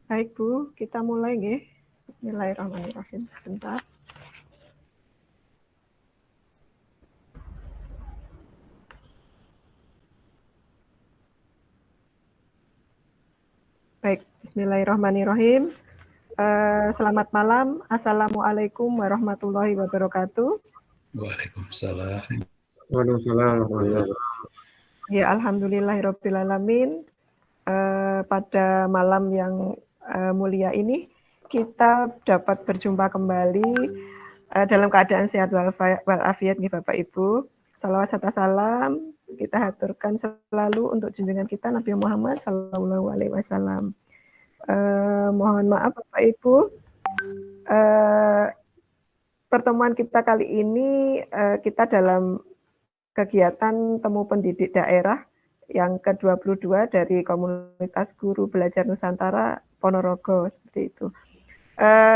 Baik Bu, kita mulai nggih. Bismillahirrahmanirrahim. Sebentar. Baik, Bismillahirrahmanirrahim. Selamat malam. Assalamualaikum warahmatullahi wabarakatuh. Waalaikumsalam. Waalaikumsalam. Ya, alhamdulillahirobbilalamin. Pada malam yang mulia ini kita dapat berjumpa kembali dalam keadaan sehat walafiat nih Bapak Ibu. Salawat serta salam kita haturkan selalu untuk junjungan kita Nabi Muhammad Sallallahu Alaihi Wasallam. Mohon maaf Bapak Ibu, pertemuan kita kali ini kita dalam kegiatan temu pendidik daerah yang ke-22 dari komunitas guru belajar Nusantara Ponorogo seperti itu.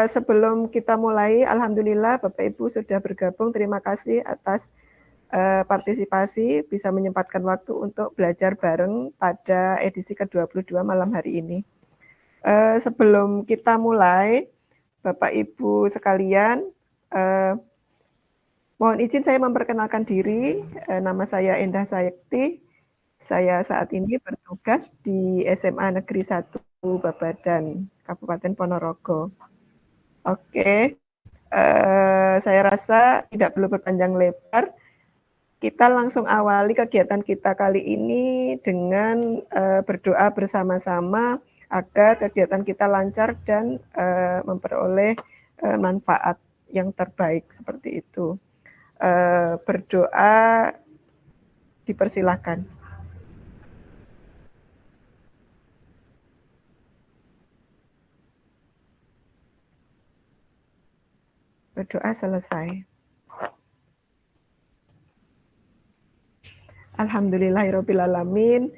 Sebelum kita mulai, alhamdulillah Bapak Ibu sudah bergabung. Terima kasih atas partisipasi, bisa menyempatkan waktu untuk belajar bareng pada edisi ke-22 malam hari ini. Sebelum kita mulai, Bapak Ibu sekalian, mohon izin saya memperkenalkan diri. Nama saya Endah Sayekti. Saya saat ini bertugas di SMA Negeri 1 Babadan, Kabupaten Ponorogo. Oke, saya rasa tidak perlu berpanjang lebar. Kita langsung awali kegiatan kita kali ini dengan berdoa bersama-sama agar kegiatan kita lancar dan memperoleh manfaat yang terbaik seperti itu. Berdoa dipersilakan. Berdoa selesai. Alhamdulillahirobbilalamin.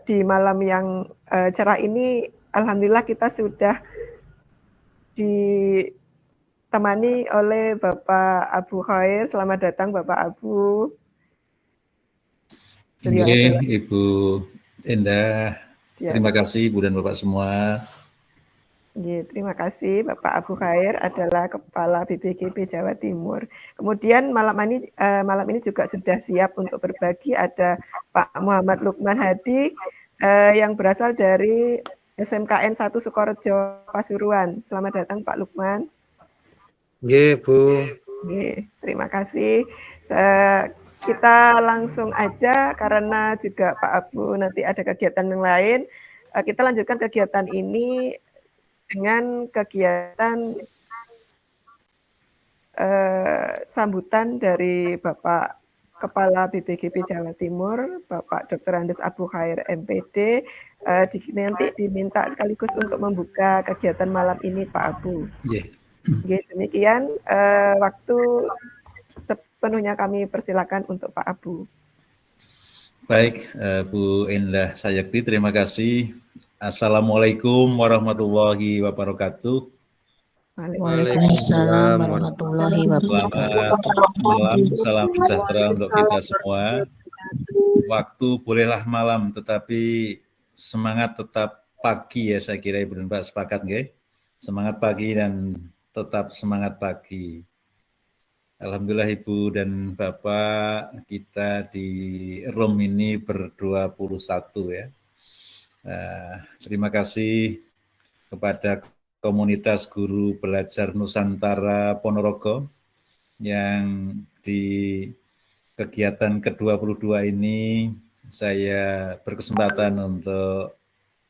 Di malam yang cerah ini, alhamdulillah kita sudah ditemani oleh Bapak Abu Khair. Selamat datang Bapak Abu. Oke, Ibu Endah. Terima kasih Ibu dan Bapak semua. Terima kasih Bapak Abu Khair adalah Kepala BPGB Jawa Timur. Kemudian malam ini juga sudah siap untuk berbagi ada Pak Muhammad Lukman Hadi yang berasal dari SMKN 1 Sukorejo Pasuruan. Selamat datang Pak Lukman. Nggih, Bu. Terima kasih. Kita langsung aja karena juga Pak Abu nanti ada kegiatan yang lain. Kita lanjutkan kegiatan ini dengan kegiatan sambutan dari Bapak Kepala BPGB Jawa Timur, Bapak Dr. Andes Abu Khair MPD, nanti diminta sekaligus untuk membuka kegiatan malam ini Pak Abu. Demikian waktu sepenuhnya kami persilakan untuk Pak Abu. Baik, Bu Endah Sayekti, terima kasih. Assalamualaikum warahmatullahi wabarakatuh. Waalaikumsalam warahmatullahi wabarakatuh. Selamat malam, salam sejahtera untuk kita semua. Waktu bolehlah malam, tetapi semangat tetap pagi ya, saya kira Ibu dan Pak sepakat nggih. Semangat pagi dan tetap semangat pagi. Alhamdulillah Ibu dan Bapak, kita di room ini ber-21 ya. Terima kasih kepada komunitas guru belajar Nusantara Ponorogo yang di kegiatan ke-22 ini saya berkesempatan untuk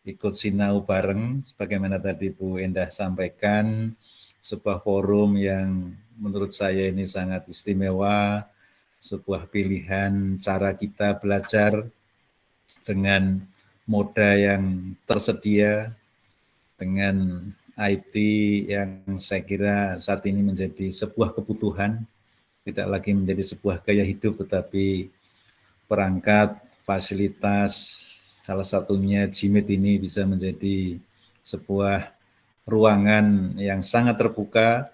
ikut sinau bareng sebagaimana tadi Bu Endah sampaikan, sebuah forum yang menurut saya ini sangat istimewa, sebuah pilihan cara kita belajar dengan moda yang tersedia, dengan IT yang saya kira saat ini menjadi sebuah kebutuhan, tidak lagi menjadi sebuah gaya hidup, tetapi perangkat, fasilitas, salah satunya Jimit ini bisa menjadi sebuah ruangan yang sangat terbuka,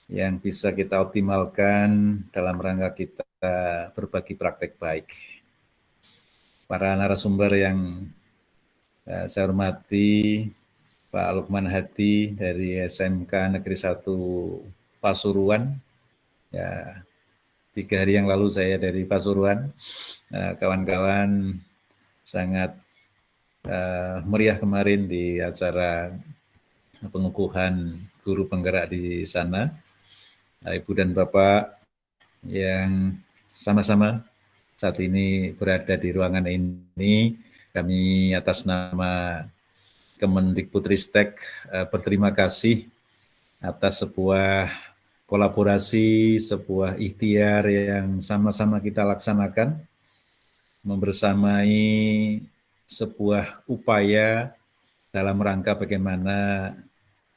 yang bisa kita optimalkan dalam rangka kita berbagi praktek baik. Para narasumber yang saya hormati, Pak Lukman Hadi dari SMK Negeri 1 Pasuruan. Ya, 3 hari yang lalu saya dari Pasuruan. Kawan-kawan sangat meriah kemarin di acara pengukuhan guru penggerak di sana. Ibu dan Bapak yang sama-sama saat ini berada di ruangan ini, kami atas nama Kemendikbudristek berterima kasih atas sebuah kolaborasi, sebuah ikhtiar yang sama-sama kita laksanakan, membersamai sebuah upaya dalam rangka bagaimana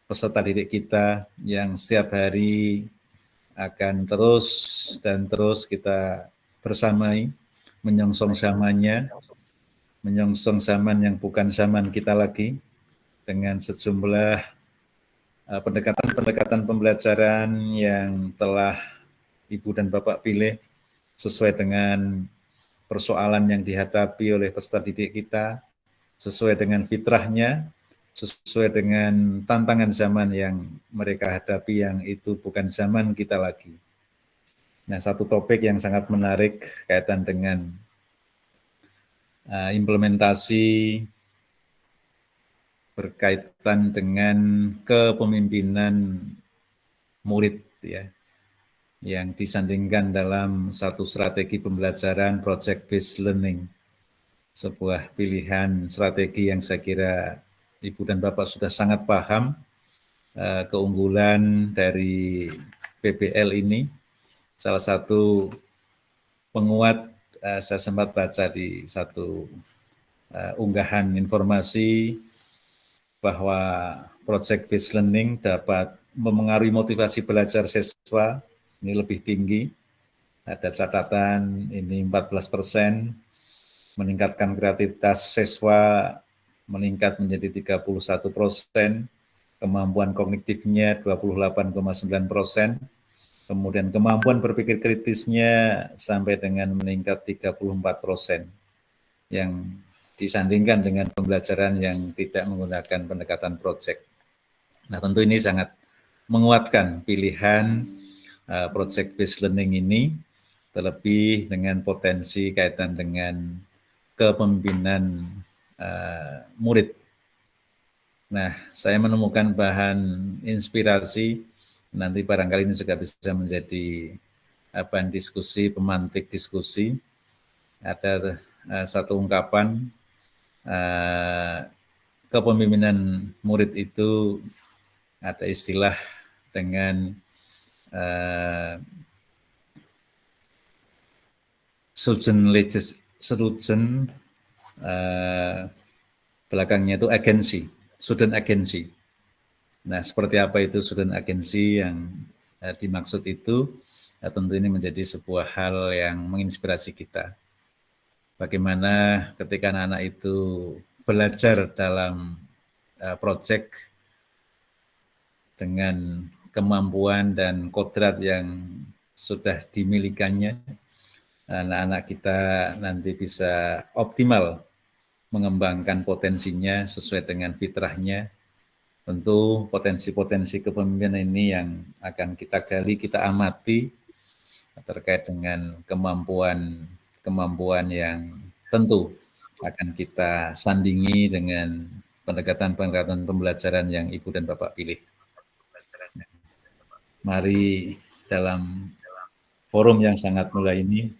peserta didik kita yang setiap hari akan terus dan terus kita bersamai, menyongsong zamannya, menyongsong zaman yang bukan zaman kita lagi, dengan sejumlah pendekatan-pendekatan pembelajaran yang telah Ibu dan Bapak pilih sesuai dengan persoalan yang dihadapi oleh peserta didik kita, sesuai dengan fitrahnya, sesuai dengan tantangan zaman yang mereka hadapi yang itu bukan zaman kita lagi. Nah, satu topik yang sangat menarik kaitan dengan implementasi berkaitan dengan kepemimpinan murid ya, yang disandingkan dalam satu strategi pembelajaran project based learning, sebuah pilihan strategi yang saya kira Ibu dan Bapak sudah sangat paham keunggulan dari PBL ini. Salah satu penguat, saya sempat baca di satu unggahan informasi bahwa project based learning dapat memengaruhi motivasi belajar siswa ini lebih tinggi. Ada catatan ini 14%, meningkatkan kreativitas siswa meningkat menjadi 31%, kemampuan kognitifnya 28,9%, kemudian kemampuan berpikir kritisnya sampai dengan meningkat 34%, yang disandingkan dengan pembelajaran yang tidak menggunakan pendekatan project. Nah, tentu ini sangat menguatkan pilihan project based learning ini, terlebih dengan potensi kaitan dengan kepemimpinan murid. Nah, saya menemukan bahan inspirasi, nanti barangkali ini juga bisa menjadi bahan diskusi, pemantik diskusi. Ada satu ungkapan, kepemimpinan murid itu ada istilah dengan student belakangnya itu agensi, student agency. Nah, seperti apa itu student agency yang dimaksud itu, tentu ini menjadi sebuah hal yang menginspirasi kita. Bagaimana ketika anak-anak itu belajar dalam project dengan kemampuan dan kodrat yang sudah dimilikannya, anak-anak kita nanti bisa optimal mengembangkan potensinya sesuai dengan fitrahnya. Tentu potensi-potensi kepemimpinan ini yang akan kita gali, kita amati terkait dengan kemampuan yang tentu akan kita sandingi dengan pendekatan-pendekatan pembelajaran yang Ibu dan Bapak pilih. Mari dalam forum yang sangat mulia ini,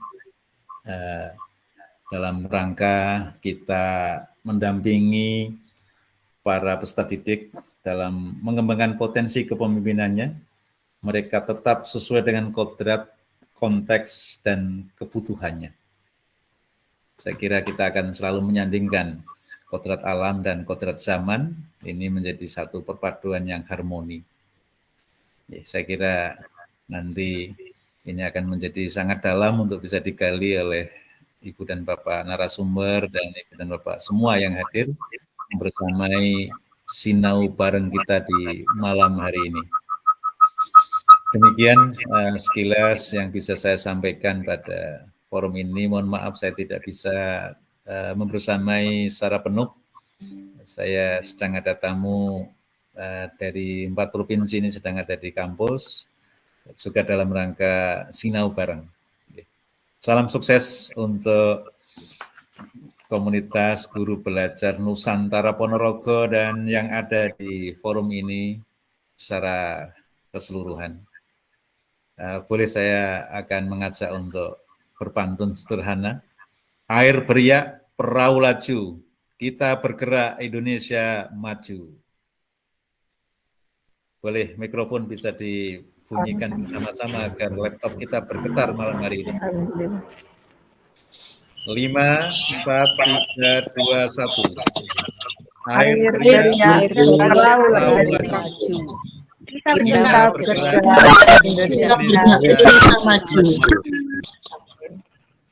dalam rangka kita mendampingi para peserta didik dalam mengembangkan potensi kepemimpinannya, mereka tetap sesuai dengan kodrat, konteks, dan kebutuhannya. Saya kira kita akan selalu menyandingkan kodrat alam dan kodrat zaman, ini menjadi satu perpaduan yang harmoni. Ya, saya kira nanti ini akan menjadi sangat dalam untuk bisa digali oleh Ibu dan Bapak narasumber dan Ibu dan Bapak semua yang hadir bersamai sinau bareng kita di malam hari ini. Demikian sekilas yang bisa saya sampaikan pada forum ini. Mohon maaf saya tidak bisa membersamai secara penuh. Saya sedang ada tamu dari 4 provinsi ini sedang ada di kampus, juga dalam rangka sinau bareng. Salam sukses untuk komunitas guru belajar Nusantara Ponorogo dan yang ada di forum ini secara keseluruhan. Boleh saya akan mengajak untuk berpantun sederhana. Air beriak, perahu laju, kita bergerak, Indonesia maju. Boleh mikrofon bisa dibunyikan bersama-sama agar laptop kita bergetar malam hari ini. 5, 4, 3, 2, 1. Air beriak, perahu laju. Kita bergerak, Indonesia maju.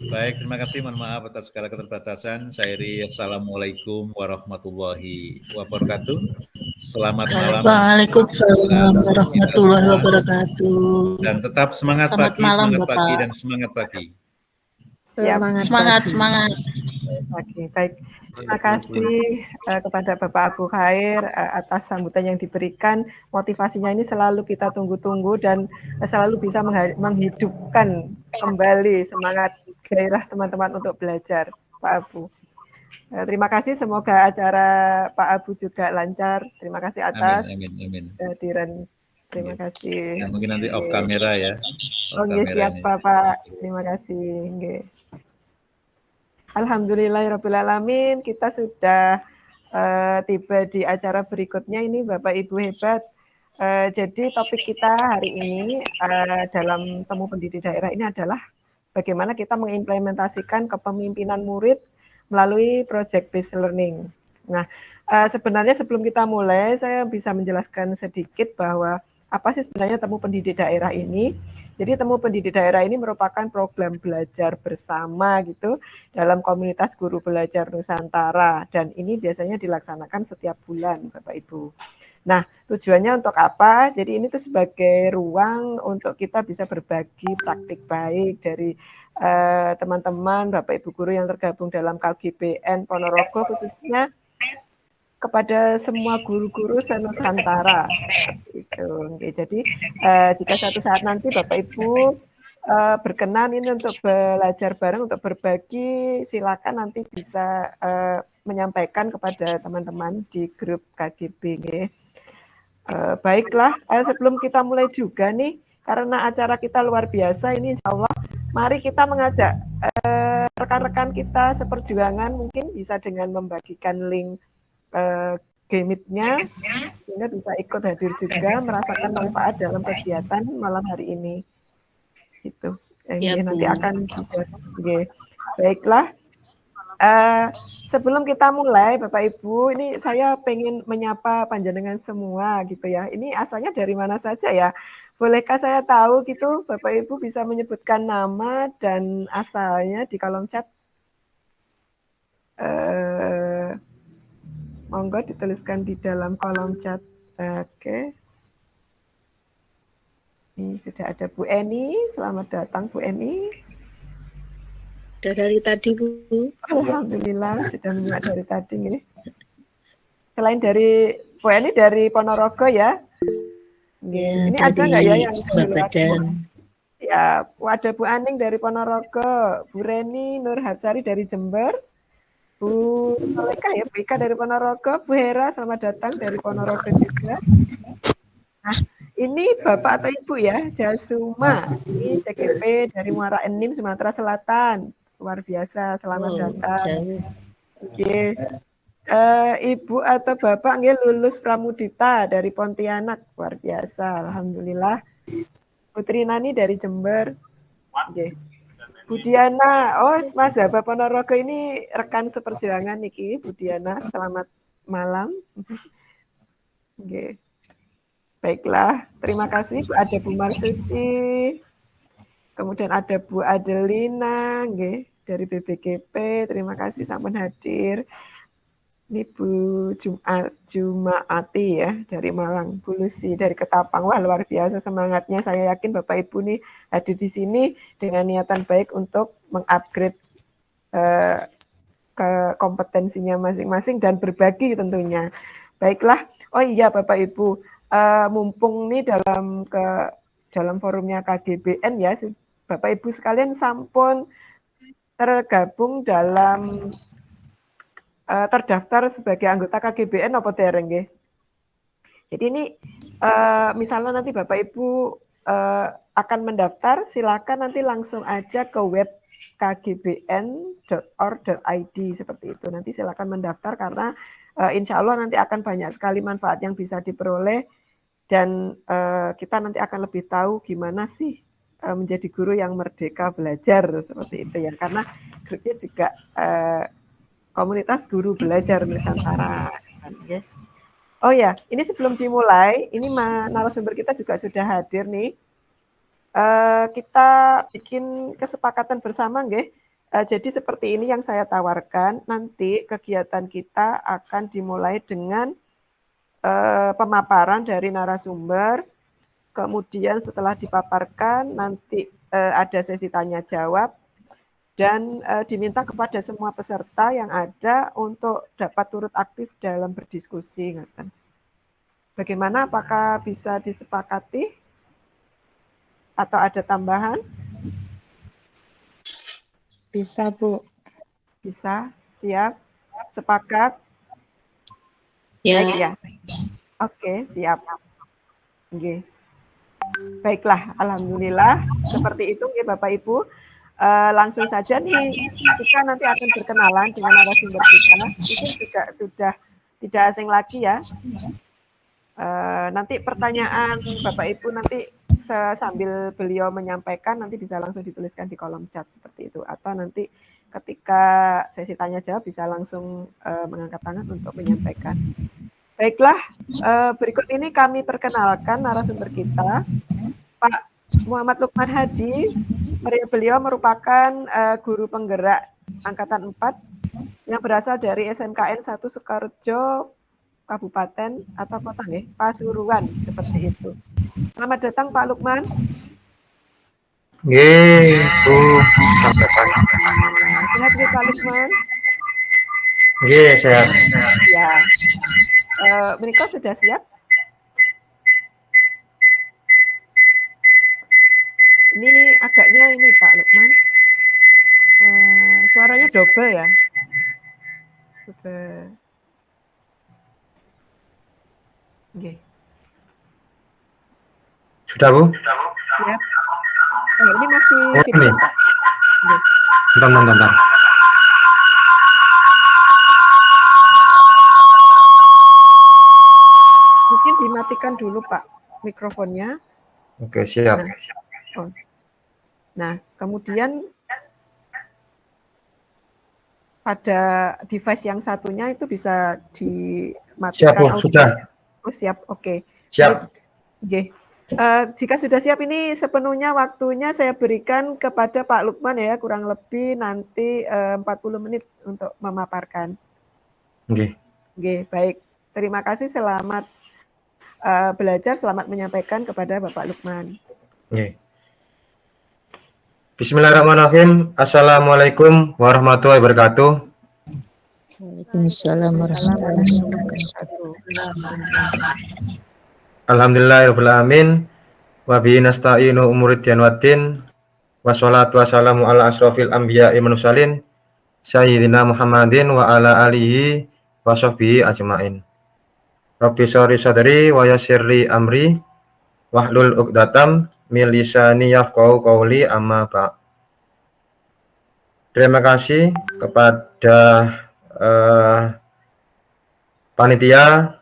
Baik, terima kasih. Mohon maaf atas segala keterbatasan. Saya Iri, Assalamualaikum warahmatullahi wabarakatuh. Selamat malam. Waalaikumsalam warahmatullahi wabarakatuh. Dan tetap semangat Selamat pagi, malam, semangat Bapak. pagi, dan semangat pagi. Semangat. Oke, baik. Terima kasih kepada Bapak Abu Khair atas sambutan yang diberikan. Motivasinya ini selalu kita tunggu-tunggu dan selalu bisa menghidupkan kembali semangat gairah teman-teman untuk belajar, Pak Abu. Terima kasih, semoga acara Pak Abu juga lancar. Terima kasih atas kehadiran. Terima kasih. Ya, mungkin nanti off kamera ya. Oke, siap Bapak. Terima kasih. Oke. Alhamdulillahirrahmanirrahim, kita sudah tiba di acara berikutnya ini Bapak Ibu hebat. Jadi topik kita hari ini dalam temu pendidik daerah ini adalah bagaimana kita mengimplementasikan kepemimpinan murid melalui project based learning. Nah, sebenarnya sebelum kita mulai, saya bisa menjelaskan sedikit bahwa apa sih sebenarnya temu pendidik daerah ini. Jadi temu pendidik daerah ini merupakan program belajar bersama gitu dalam komunitas guru belajar Nusantara, dan ini biasanya dilaksanakan setiap bulan Bapak Ibu. Nah, tujuannya untuk apa? Jadi ini tuh sebagai ruang untuk kita bisa berbagi praktik baik dari teman-teman Bapak Ibu guru yang tergabung dalam KGBN Ponorogo, khususnya kepada semua guru-guru se-Nusantara. Gitu. Jadi jika suatu saat nanti Bapak Ibu berkenan ini untuk belajar bareng, untuk berbagi, silakan nanti bisa menyampaikan kepada teman-teman di grup KGB. Baiklah, sebelum kita mulai juga nih, karena acara kita luar biasa ini, insya Allah, mari kita mengajak rekan-rekan kita seperjuangan mungkin bisa dengan membagikan link Gmeet-nya, sehingga bisa ikut hadir juga, merasakan manfaat dalam kegiatan malam hari ini. Gitu. Ya, nanti akan bisa. Baiklah. Sebelum kita mulai, Bapak Ibu, ini saya pengen menyapa panjenengan semua gitu ya. Ini asalnya dari mana saja ya? Bolehkah saya tahu gitu, Bapak Ibu bisa menyebutkan nama dan asalnya di kolom chat? Monggo dituliskan di dalam kolom chat. Oke. Ini sudah ada Bu Eni. Selamat datang Bu Eni. Sudah dari tadi, Bu. Alhamdulillah sudah menyimak dari tadi nih. Selain dari Bu Eni dari Ponorogo ya. Ya, ini ada nggak ya yang Badan? Ya, ada Bu Aning dari Ponorogo, Bu Reni Nur Hatsari dari Jember, Bu Soleka ya, Bu Ika dari Ponorogo, Bu Hera selamat datang dari Ponorogo juga. Nah, ini Bapak atau Ibu ya, Jasuma, ini CGP dari Muara Enim, Sumatera Selatan, luar biasa, selamat datang. Oke. Ibu atau Bapak nggih lulus Pramudita dari Pontianak, luar biasa, alhamdulillah. Putri Nani dari Jember. Oke. Bu Diana, Mas Bapak Ponorogo ini rekan seperjuangan niki, Bu Diana, selamat malam. Oke. Baiklah, terima kasih. Ada Bu Marsuci, kemudian ada Bu Adelina, nggih, dari BBGP, terima kasih sampun hadir. Ini Bu Jumaati ya, dari Malang. Bu Lucy dari Ketapang, wah luar biasa semangatnya. Saya yakin Bapak Ibu nih hadir di sini dengan niatan baik untuk mengupgrade ke kompetensinya masing-masing dan berbagi tentunya. Baiklah. Oh iya Bapak Ibu, mumpung nih dalam forumnya KGBN ya, Bapak Ibu sekalian sampun tergabung dalam terdaftar sebagai anggota KGBN apa dereng nggih? Jadi ini misalnya nanti Bapak Ibu akan mendaftar, silakan nanti langsung aja ke web kgbn.org.id seperti itu. Nanti silakan mendaftar karena insya Allah nanti akan banyak sekali manfaat yang bisa diperoleh dan kita nanti akan lebih tahu gimana sih menjadi guru yang merdeka belajar seperti itu ya. Karena grupnya juga komunitas guru belajar Nusantara. Ya. Oh ya, ini sebelum dimulai, ini narasumber kita juga sudah hadir nih. Kita bikin kesepakatan bersama, nggih. Jadi seperti ini yang saya tawarkan. Nanti kegiatan kita akan dimulai dengan pemaparan dari narasumber. Kemudian setelah dipaparkan, nanti ada sesi tanya jawab. Dan diminta kepada semua peserta yang ada untuk dapat turut aktif dalam berdiskusi. Bagaimana, apakah bisa disepakati? Atau ada tambahan? Bisa, Bu. Bisa, siap, sepakat? Ya. Baik, ya. Oke, siap. Oke. Baiklah, alhamdulillah. Seperti itu ya Bapak Ibu. Langsung saja nih, kita nanti akan berkenalan dengan narasumber kita. Itu juga sudah tidak asing lagi ya. Nanti pertanyaan Bapak Ibu nanti sambil beliau menyampaikan nanti bisa langsung dituliskan di kolom chat seperti itu. Atau nanti ketika sesi tanya jawab bisa langsung mengangkat tangan untuk menyampaikan. Baiklah, berikut ini kami perkenalkan narasumber kita, Pak Muhammad Lukman Hadi. Beliau merupakan guru penggerak Angkatan 4 yang berasal dari SMKN 1 Sukorejo, Kabupaten atau Kota nih, Pasuruan, seperti itu. Selamat datang Pak Lukman. Nggih, Bu. Sehat nggih Pak Lukman? Nggih, sehat. Ya. Menika sudah siap? Ini agaknya ini Pak Lukman. Suaranya double ya. Okay. Sudah, Bu? Siap. Ini masih ini. Pak. Bentar. Mungkin dimatikan dulu Pak mikrofonnya. Oke, siap. Nah, kemudian pada device yang satunya itu bisa dimatikan. Siap, Bu, sudah. Oh, siap, oke. Siap. Oke. Jika sudah siap ini sepenuhnya waktunya saya berikan kepada Pak Lukman ya, kurang lebih nanti 40 menit untuk memaparkan. Oke. Oke, baik. Terima kasih, selamat belajar, selamat menyampaikan kepada Bapak Lukman. Oke. Bismillahirrahmanirrahim. Assalamualaikum warahmatullahi wabarakatuh. Waalaikumsalam warahmatullahi wabarakatuh. Alhamdulillahirabbil alamin. Wa bihi nasta'inu umuriddin waddin. Wassalatu wassalamu ala asrofil anbiya'i wal mursalin sayyidina Muhammadin wa ala alihi wa sahbihi ajmain. Rabbi shrah sadri wa yassir li amri wahlul 'uqdatam min lisani yafqahu qawli, amma ba'. Terima kasih kepada panitia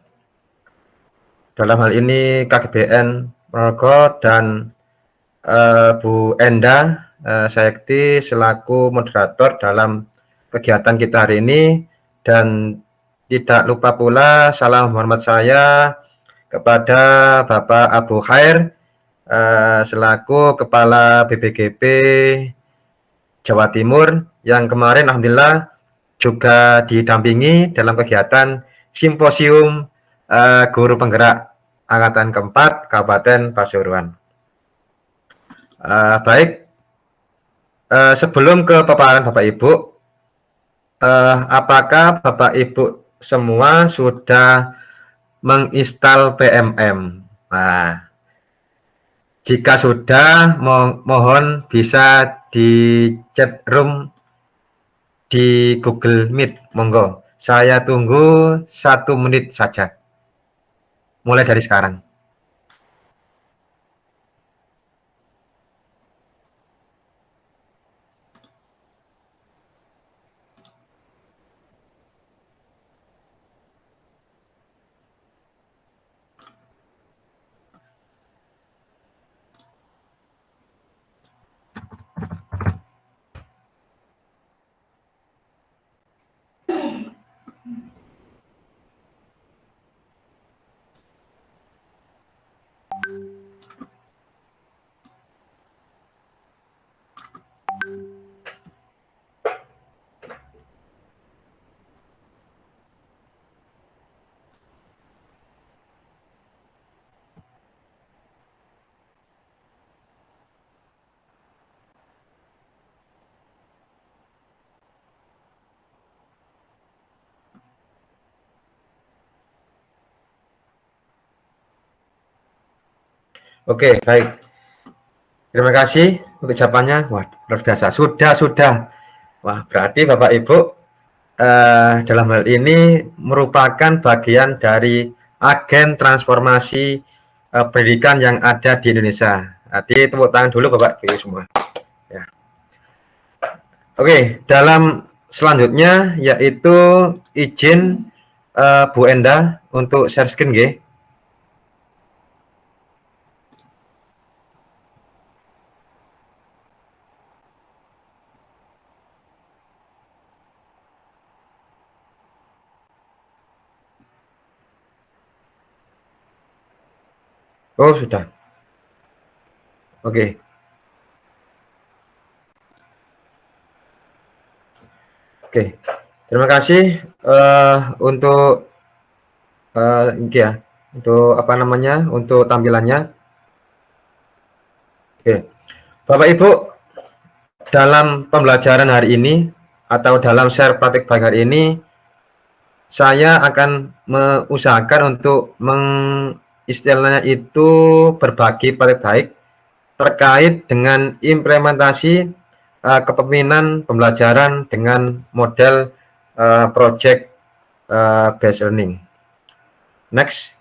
dalam hal ini KGBN Ponorogo dan Bu Enda Sekti selaku moderator dalam kegiatan kita hari ini, dan tidak lupa pula salam hormat saya kepada Bapak Abu Khair selaku Kepala BPGP Jawa Timur yang kemarin alhamdulillah juga didampingi dalam kegiatan simposium guru penggerak angkatan keempat Kabupaten Pasuruan. Baik, sebelum ke paparan Bapak Ibu, apakah Bapak Ibu semua sudah menginstal PMM? Nah, jika sudah, mohon bisa di chat room di Google Meet, monggo. Saya tunggu 1 menit saja, mulai dari sekarang. Oke, baik. Terima kasih untuk jawabannya. Wah, luar biasa. Sudah. Wah, berarti Bapak Ibu dalam hal ini merupakan bagian dari agen transformasi pendidikan yang ada di Indonesia. Jadi tepuk tangan dulu Bapak Ibu semua. Ya. Oke, dalam selanjutnya yaitu izin Bu Enda untuk share screen, nggih. Oh, sudah. Oke. Oke. Terima kasih untuk ya, untuk apa namanya? Untuk tampilannya. Oke. Bapak Ibu, dalam pembelajaran hari ini atau dalam share praktik baik hari ini, saya akan mengusahakan untuk istilahnya itu berbagi praktik baik terkait dengan implementasi kepemimpinan pembelajaran dengan model project based learning. Next.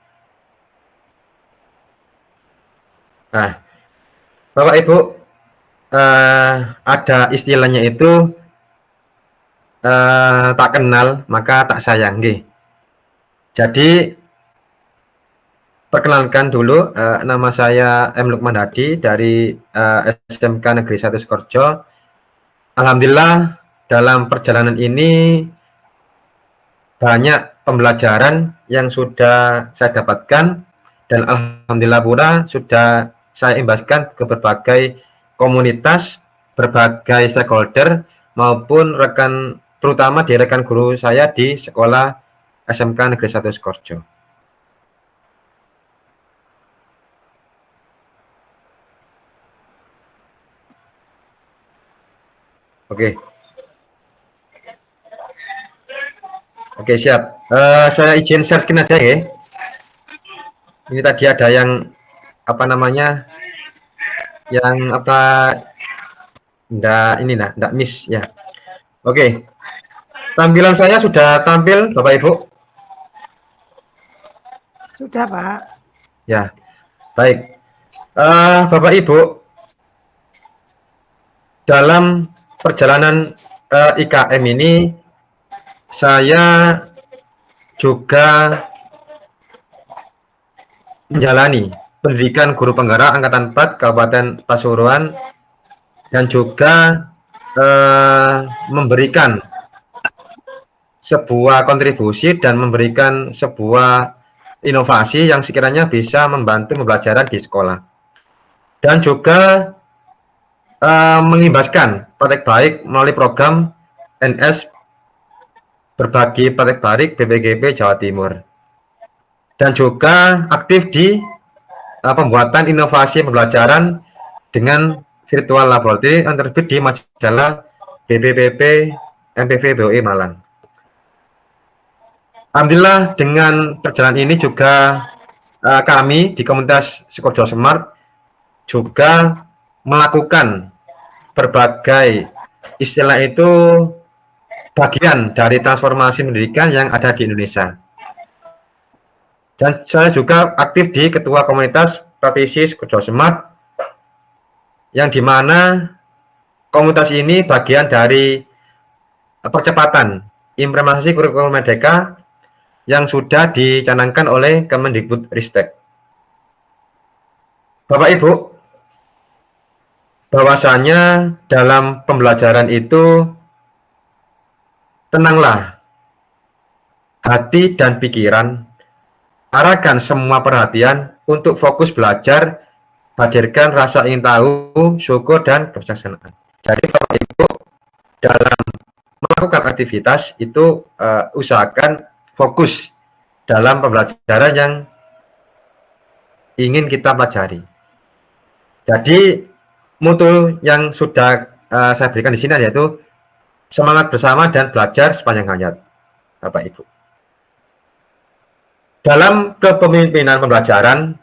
Nah, Bapak Ibu, ada istilahnya itu tak kenal maka tak sayang, nggih. Jadi perkenalkan dulu, nama saya M. Lukman Hadi dari SMK Negeri 1 Sukorejo. Alhamdulillah dalam perjalanan ini banyak pembelajaran yang sudah saya dapatkan dan alhamdulillah pula sudah saya imbaskan ke berbagai komunitas, berbagai stakeholder maupun rekan, terutama di rekan guru saya di sekolah SMK Negeri 1 Sukorejo. Oke, siap. Saya izin share screen aja ya. Ini tadi ada yang apa namanya, yang apa, enggak miss ya. Oke, tampilan saya sudah tampil Bapak Ibu? Sudah Pak. Ya, baik. Bapak Ibu, dalam perjalanan IKM ini saya juga menjalani pendidikan guru penggerak angkatan 4 Kabupaten Pasuruan dan juga memberikan sebuah kontribusi dan memberikan sebuah inovasi yang sekiranya bisa membantu pembelajaran di sekolah dan juga mengimbaskan praktek baik melalui program NS Berbagi Praktek Baik BPGP Jawa Timur dan juga aktif di pembuatan inovasi pembelajaran dengan virtual laboratory yang terbit di majalah BPPP MPV BOI Malang. Alhamdulillah dengan perjalanan ini juga kami di komunitas Sukoharjo Smart juga melakukan berbagai istilah itu bagian dari transformasi pendidikan yang ada di Indonesia. Dan saya juga aktif di Ketua Komunitas Praktisi Sukoharjo Smart, yang dimana komunitas ini bagian dari percepatan implementasi kurikulum Merdeka yang sudah dicanangkan oleh Kemendikbudristek. Bapak Ibu, bahwasanya dalam pembelajaran itu tenanglah hati dan pikiran, arahkan semua perhatian untuk fokus belajar, hadirkan rasa ingin tahu, syukur, dan kebijaksanaan. Jadi Bapak Ibu dalam melakukan aktivitas itu usahakan fokus dalam pembelajaran yang ingin kita pelajari. Jadi mutu yang sudah saya berikan di sini yaitu semangat bersama dan belajar sepanjang hayat, Bapak Ibu. Dalam kepemimpinan pembelajaran,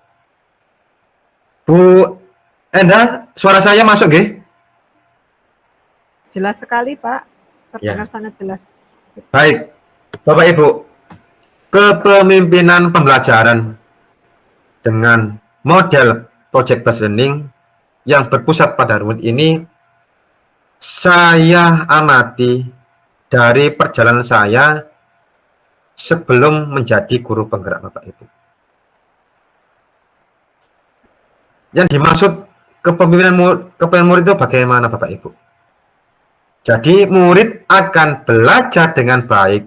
Bu Enda, suara saya masuk, nggih? Jelas sekali, Pak. Terdengar Ya. sangat jelas. Baik, Bapak Ibu, kepemimpinan pembelajaran dengan model project based learning yang berpusat pada rumus ini saya amati dari perjalanan saya sebelum menjadi guru penggerak, Bapak Ibu. Yang dimaksud kepemimpinan murid itu bagaimana, Bapak Ibu? Jadi murid akan belajar dengan baik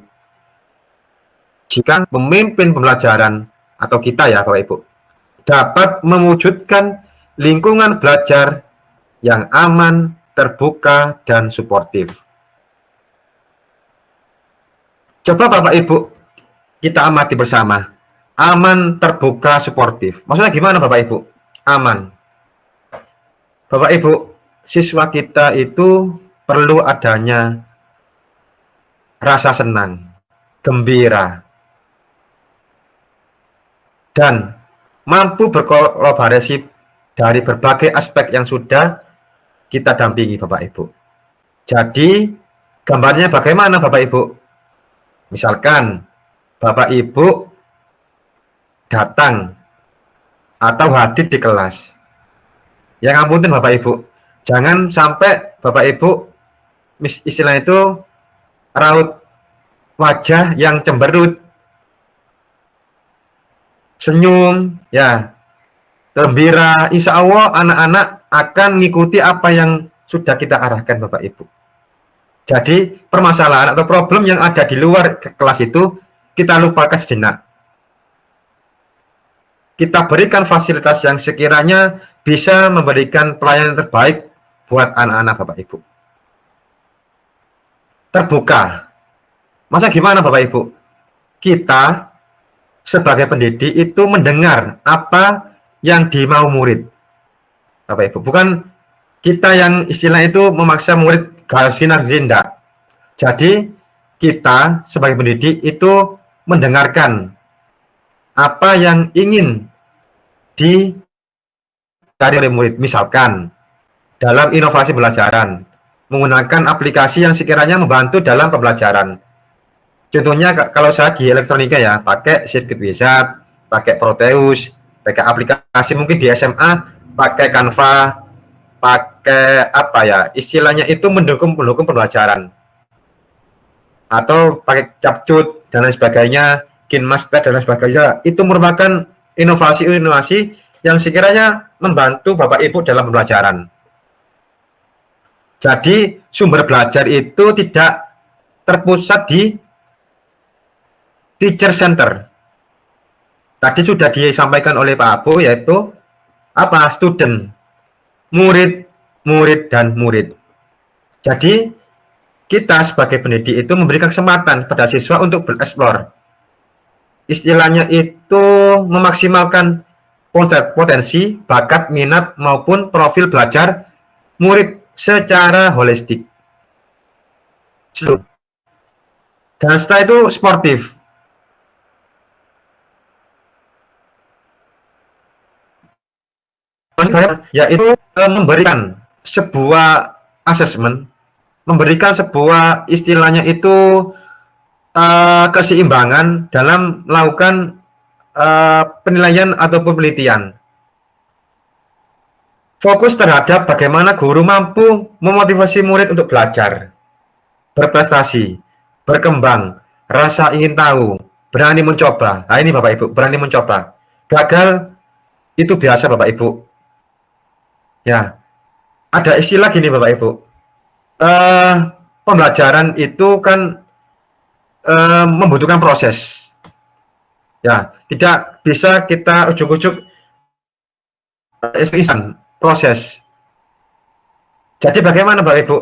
jika pemimpin pembelajaran atau kita ya Bapak Ibu dapat mewujudkan lingkungan belajar yang aman, terbuka, dan suportif. Coba Bapak Ibu kita amati bersama. Aman, terbuka, suportif. Maksudnya gimana Bapak Ibu? Aman. Bapak Ibu, siswa kita itu perlu adanya rasa senang, gembira, dan mampu berkolaborasi dari berbagai aspek yang sudah kita dampingi Bapak Ibu. Jadi gambarnya bagaimana Bapak Ibu? Misalkan Bapak Ibu datang atau hadir di kelas. Yang ngapunten Bapak Ibu, jangan sampai Bapak Ibu istilah itu raut wajah yang cemberut, senyum, ya, gembira. Insya Allah anak-anak akan mengikuti apa yang sudah kita arahkan Bapak Ibu. Jadi permasalahan atau problem yang ada di luar kelas itu kita lupakan sejenak. Kita berikan fasilitas yang sekiranya bisa memberikan pelayanan terbaik buat anak-anak Bapak Ibu. Terbuka. Masa gimana Bapak Ibu? Kita sebagai pendidik itu mendengar apa yang dimau murid. Bapak Ibu, bukan kita yang istilah itu memaksa murid garis sinar zinda. Jadi kita sebagai pendidik itu mendengarkan apa yang ingin dicari oleh murid. Misalkan dalam inovasi pembelajaran menggunakan aplikasi yang sekiranya membantu dalam pembelajaran. Contohnya kalau saya di elektronika ya, pakai Circuit Wizard, pakai Proteus, pakai aplikasi mungkin di SMA, pakai Canva, pakai apa ya, istilahnya itu mendukung pembelajaran. Atau pakai Capcut dan lain sebagainya, KineMaster dan lain sebagainya. Itu merupakan inovasi-inovasi yang sekiranya membantu Bapak Ibu dalam pembelajaran. Jadi sumber belajar itu tidak terpusat di teacher center. Tadi sudah disampaikan oleh Pak Abu, yaitu apa? Student, murid, dan murid. Jadi kita sebagai pendidik itu memberikan kesempatan pada siswa untuk bereksplor. Istilahnya itu memaksimalkan potensi, bakat, minat maupun profil belajar murid secara holistik. Dan setelah itu sportif. Yaitu memberikan sebuah asesmen, memberikan sebuah istilahnya itu keseimbangan dalam melakukan penilaian atau penelitian. Fokus terhadap bagaimana guru mampu memotivasi murid untuk belajar, berprestasi, berkembang, rasa ingin tahu, berani mencoba. Nah ini Bapak Ibu, berani mencoba. Gagal itu biasa Bapak Ibu. Ya, ada istilah gini Bapak Ibu. Pembelajaran itu kan membutuhkan proses. Ya, tidak bisa kita ujuk-ujuk instan proses. Jadi bagaimana Bapak Ibu?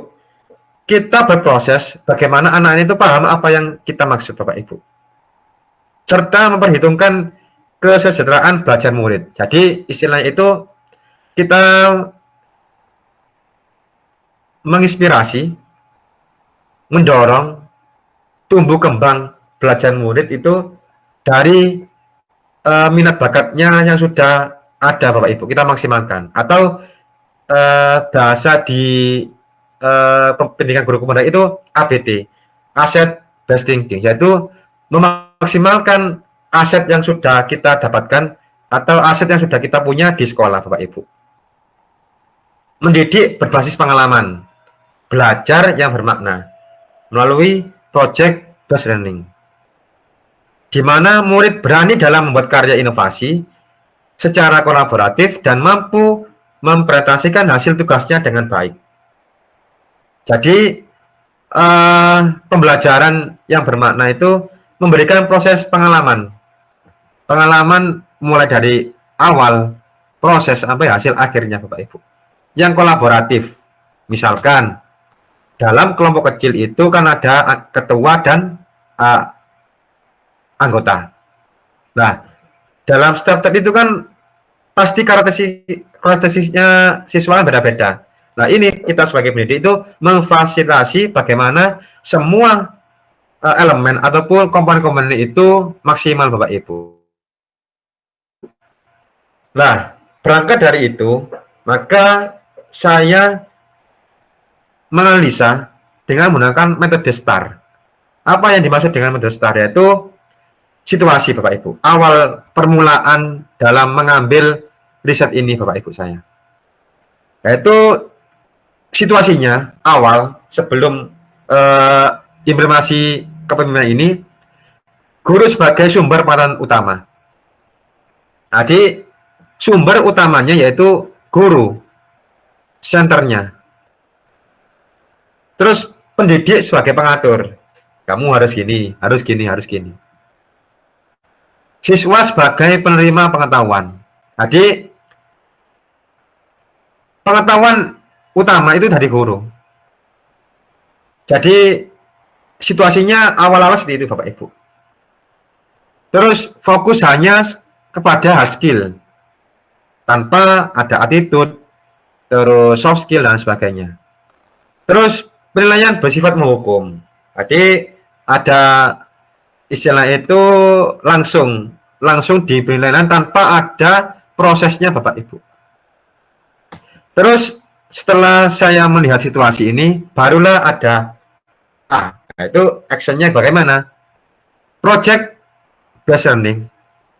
Kita berproses bagaimana anak itu paham apa yang kita maksud Bapak Ibu. Serta memperhitungkan kesejahteraan belajar murid. Jadi istilahnya itu kita menginspirasi, mendorong tumbuh kembang belajar murid itu dari minat bakatnya yang sudah ada Bapak Ibu, kita maksimalkan. Atau bahasa di pendidikan guru komandan itu ABT, Asset Based Thinking, yaitu memaksimalkan aset yang sudah kita dapatkan atau aset yang sudah kita punya di sekolah Bapak Ibu. Mendidik berbasis pengalaman, belajar yang bermakna melalui project based learning, di mana murid berani dalam membuat karya inovasi secara kolaboratif dan mampu mempresentasikan hasil tugasnya dengan baik. Jadi pembelajaran yang bermakna itu memberikan proses pengalaman mulai dari awal proses sampai hasil akhirnya Bapak Ibu. Yang kolaboratif, misalkan dalam kelompok kecil itu kan ada ketua dan anggota. Nah, dalam step-step itu kan pasti karakteristiknya siswa beda-beda. Nah, ini kita sebagai pendidik itu memfasilitasi bagaimana semua elemen ataupun komponen-komponen itu maksimal Bapak Ibu. Nah, berangkat dari itu, maka saya menganalisa dengan menggunakan metode STAR. Apa yang dimaksud dengan metode STAR? Yaitu situasi Bapak Ibu, awal permulaan dalam mengambil riset ini Bapak Ibu saya. Yaitu situasinya awal sebelum implementasi kepemimpinan ini, guru sebagai sumber peran utama. Jadi sumber utamanya yaitu guru, senternya. Terus pendidik sebagai pengatur. Kamu harus gini, harus gini, harus gini. Siswa sebagai penerima pengetahuan. Jadi pengetahuan utama itu dari guru. Jadi situasinya awal-awal seperti itu Bapak Ibu. Terus fokus hanya kepada hard skill tanpa ada attitude, terus soft skill dan sebagainya. Terus penilaian bersifat menghukum. Jadi ada istilah itu langsung di penilaian tanpa ada prosesnya Bapak Ibu. Terus setelah saya melihat situasi ini, barulah ada itu actionnya bagaimana? Project based learning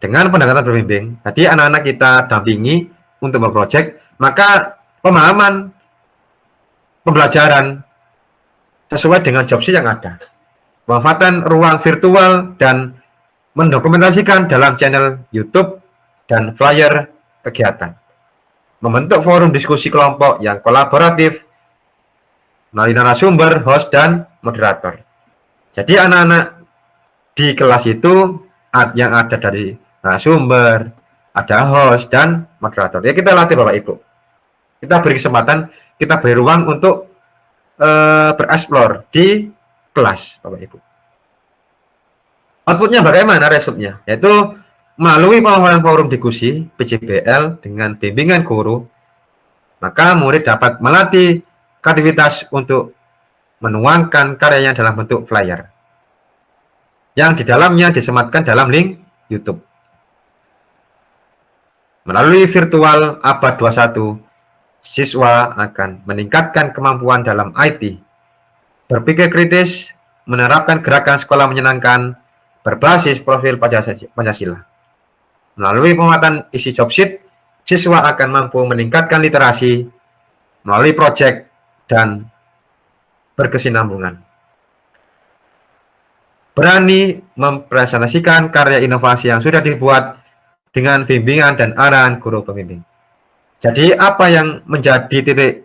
dengan pendekatan berbimbing. Jadi anak-anak kita dampingi untuk berproject, maka pemahaman pembelajaran sesuai dengan job yang ada. Pemanfaatan ruang virtual dan mendokumentasikan dalam channel YouTube dan flyer kegiatan. Membentuk forum diskusi kelompok yang kolaboratif melalui narasumber, host, dan moderator. Jadi anak-anak di kelas itu yang ada dari narasumber, ada host, dan moderator. Ya kita latih Bapak Ibu. Kita beri kesempatan, kita beri ruang untuk bereksplor di kelas Bapak Ibu. Outputnya bagaimana resultnya? Yaitu melalui pemahaman forum diskusi PJBL dengan bimbingan guru, maka murid dapat melatih kreativitas untuk menuangkan karyanya dalam bentuk flyer. yang di dalamnya disematkan dalam link YouTube. Melalui virtual abad 21, siswa akan meningkatkan kemampuan dalam IT, berpikir kritis, menerapkan gerakan sekolah menyenangkan, berbasis profil Pancasila. Melalui penguatan isi job sheet, siswa akan mampu meningkatkan literasi melalui proyek dan berkesinambungan. Berani mempresentasikan karya inovasi yang sudah dibuat dengan bimbingan dan arahan guru pembimbing. Jadi apa yang menjadi titik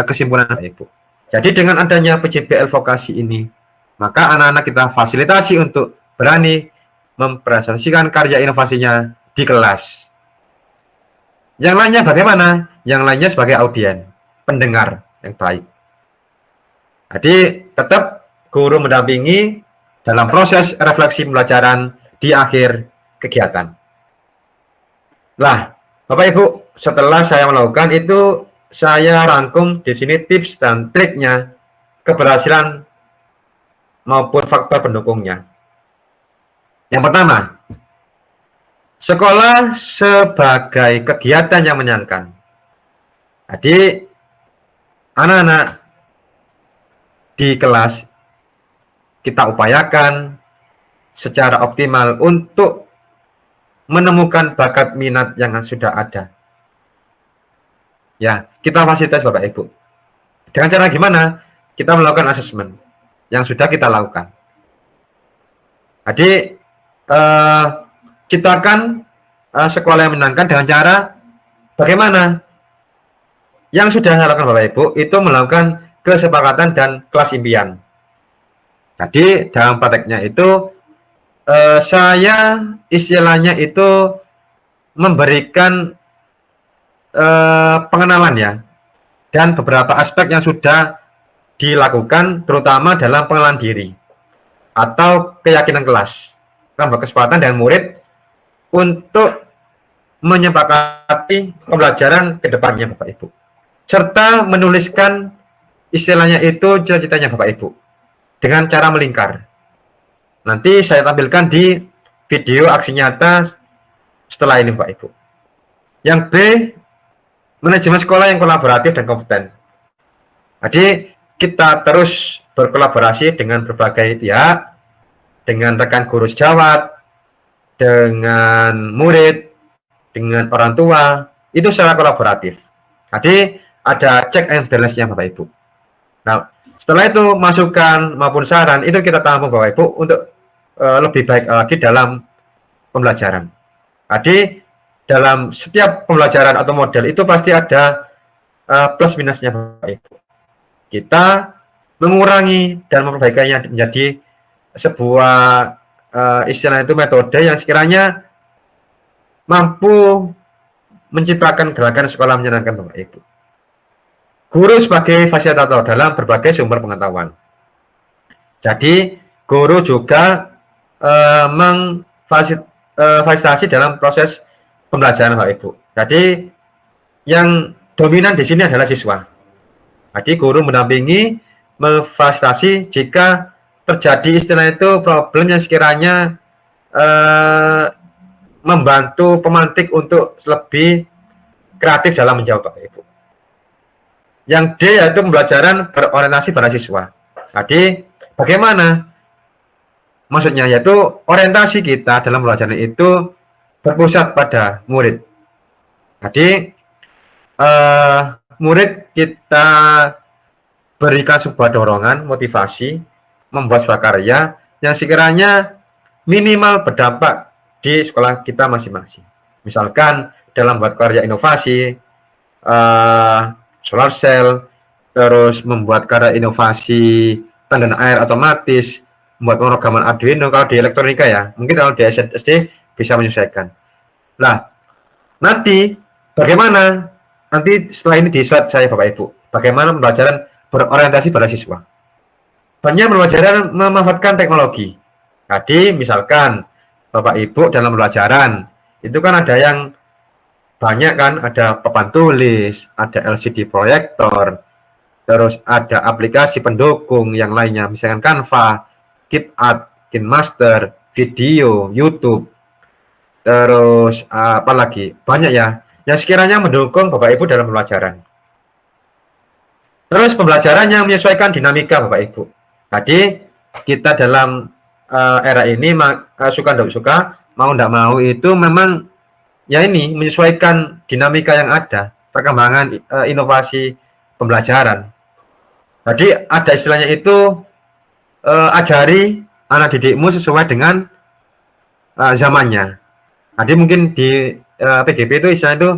kesimpulan Ibu? Jadi dengan adanya PJBL vokasi ini, maka anak-anak kita fasilitasi untuk berani mempresentasikan karya inovasinya di kelas. Yang lainnya bagaimana? Yang lainnya sebagai audien, pendengar yang baik. Jadi tetap guru mendampingi dalam proses refleksi pembelajaran di akhir kegiatan. Lah, Bapak Ibu, setelah saya melakukan itu, saya rangkum di sini tips dan triknya keberhasilan maupun faktor pendukungnya. Yang pertama, sekolah sebagai kegiatan yang menyenangkan. Jadi, anak-anak di kelas kita upayakan secara optimal untuk menemukan bakat minat yang sudah ada. Ya, kita fasilitas Bapak Ibu. Dengan cara gimana? Kita melakukan asesmen yang sudah kita lakukan. Jadi, ciptakan sekolah yang menyenangkan dengan cara bagaimana? Yang sudah dilakukan Bapak Ibu itu melakukan kesepakatan dan kelas impian. Jadi dalam prakteknya itu saya istilahnya itu memberikan pengenalan ya, dan beberapa aspek yang sudah dilakukan terutama dalam pengenalan diri atau keyakinan kelas. Kita berkesempatan dengan murid untuk menyepakati pembelajaran ke depannya Bapak Ibu, serta menuliskan istilahnya itu cita-citanya Bapak Ibu dengan cara melingkar. Nanti saya tampilkan di video aksi nyata setelah ini Bapak Ibu. Yang B, manajemen sekolah yang kolaboratif dan kompeten. Jadi kita terus berkolaborasi dengan berbagai pihak, dengan rekan guru sejawat, dengan murid, dengan orang tua, itu secara kolaboratif. Jadi ada check and balance-nya Bapak Ibu. Nah, setelah itu masukan maupun saran itu kita tampung Bapak Ibu untuk lebih baik lagi dalam pembelajaran. Jadi dalam setiap pembelajaran atau model itu pasti ada plus minusnya Bapak Ibu. Kita mengurangi dan memperbaikinya menjadi sebuah istilah itu metode yang sekiranya mampu menciptakan gerakan sekolah menyenangkan Bapak Ibu. Guru sebagai fasilitator dalam berbagai sumber pengetahuan. Jadi guru juga memfasilitasi dalam proses pembelajaran Bapak Ibu. Jadi yang dominan di sini adalah siswa. Jadi guru mendampingi, memfasilitasi jika terjadi istilah itu problem yang sekiranya membantu pemantik untuk lebih kreatif dalam menjawab Bapak Ibu. Yang D yaitu pembelajaran berorientasi pada siswa. Jadi bagaimana? Maksudnya yaitu orientasi kita dalam pembelajaran itu berpusat pada murid. Jadi murid kita berikan sebuah dorongan, motivasi, membuat sebuah karya yang sekiranya minimal berdampak di sekolah kita masing-masing. Misalkan dalam membuat karya inovasi, solar cell, terus membuat karya inovasi tandan air otomatis, membuat pemrograman Arduino kalau di elektronika ya, mungkin kalau di SD bisa menyesuaikan. Nah, nanti bagaimana? Nanti setelah ini di slide saya Bapak Ibu, bagaimana pembelajaran berorientasi pada siswa. Banyak pembelajaran memanfaatkan teknologi. Jadi misalkan Bapak Ibu dalam pembelajaran itu kan ada yang banyak kan, ada papan tulis, ada LCD proyektor, terus ada aplikasi pendukung yang lainnya, misalkan Canva, KitArt, KineMaster, video, YouTube, terus apa lagi? Banyak ya, yang sekiranya mendukung Bapak Ibu dalam pembelajaran. Terus pembelajaran yang menyesuaikan dinamika Bapak Ibu. Tadi kita dalam era ini suka tidak suka, mau tidak mau itu memang ya ini menyesuaikan dinamika yang ada, perkembangan inovasi pembelajaran. Jadi ada istilahnya itu ajari anak didikmu sesuai dengan zamannya. Jadi mungkin di PGP itu istilah itu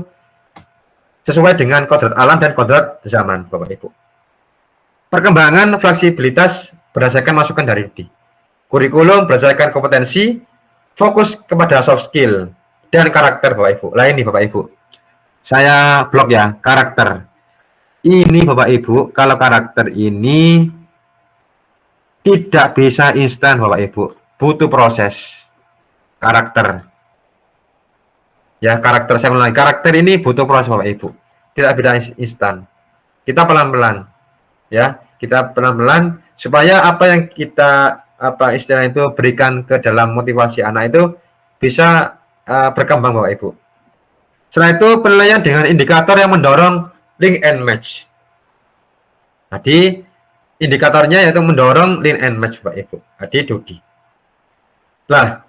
sesuai dengan kodrat alam dan kodrat zaman, Bapak Ibu. Perkembangan fleksibilitas berdasarkan masukan dari UDI. Kurikulum berdasarkan kompetensi, fokus kepada soft skill dan karakter, Bapak Ibu. Lah ini Bapak Ibu, saya blok ya, karakter. Ini Bapak Ibu, kalau karakter ini tidak bisa instan Bapak Ibu, butuh proses. Karakter. Ya, karakter saya ulangi, karakter ini butuh proses Bapak Ibu. Tidak bisa instan. Kita pelan-pelan. Ya, kita pelan-pelan supaya apa yang kita istilah itu berikan ke dalam motivasi anak itu bisa berkembang Bapak Ibu. Setelah itu penilaian dengan indikator yang mendorong link and match. Jadi indikatornya yaitu mendorong link and match Bapak Ibu. Jadi DUDI. Nah,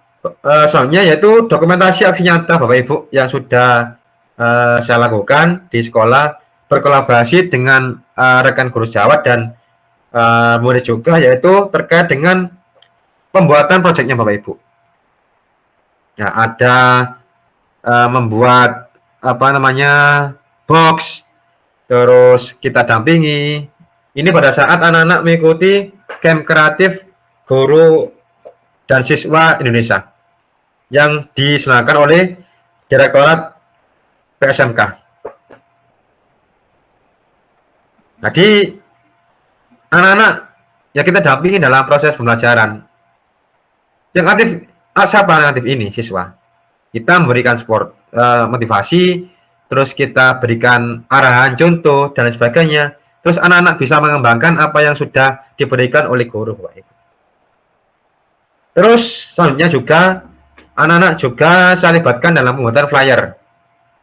soalnya yaitu dokumentasi aksi nyata Bapak Ibu yang sudah saya lakukan di sekolah, berkolaborasi dengan rekan guru sejawat dan murid juga, yaitu terkait dengan pembuatan proyeknya Bapak Ibu. Ya, ada membuat box, terus kita dampingi. Ini pada saat anak-anak mengikuti camp kreatif guru dan siswa Indonesia yang diselenggarakan oleh Direktorat PSMK. Jadi anak-anak ya kita dampingi dalam proses pembelajaran. Yang aktif, siapa yang aktif ini? Siswa. Kita memberikan support, motivasi, terus kita berikan arahan, contoh, dan sebagainya. Terus anak-anak bisa mengembangkan apa yang sudah diberikan oleh guru, Bapak Ibu. Terus selanjutnya juga anak-anak juga saya libatkan dalam pembuatan flyer.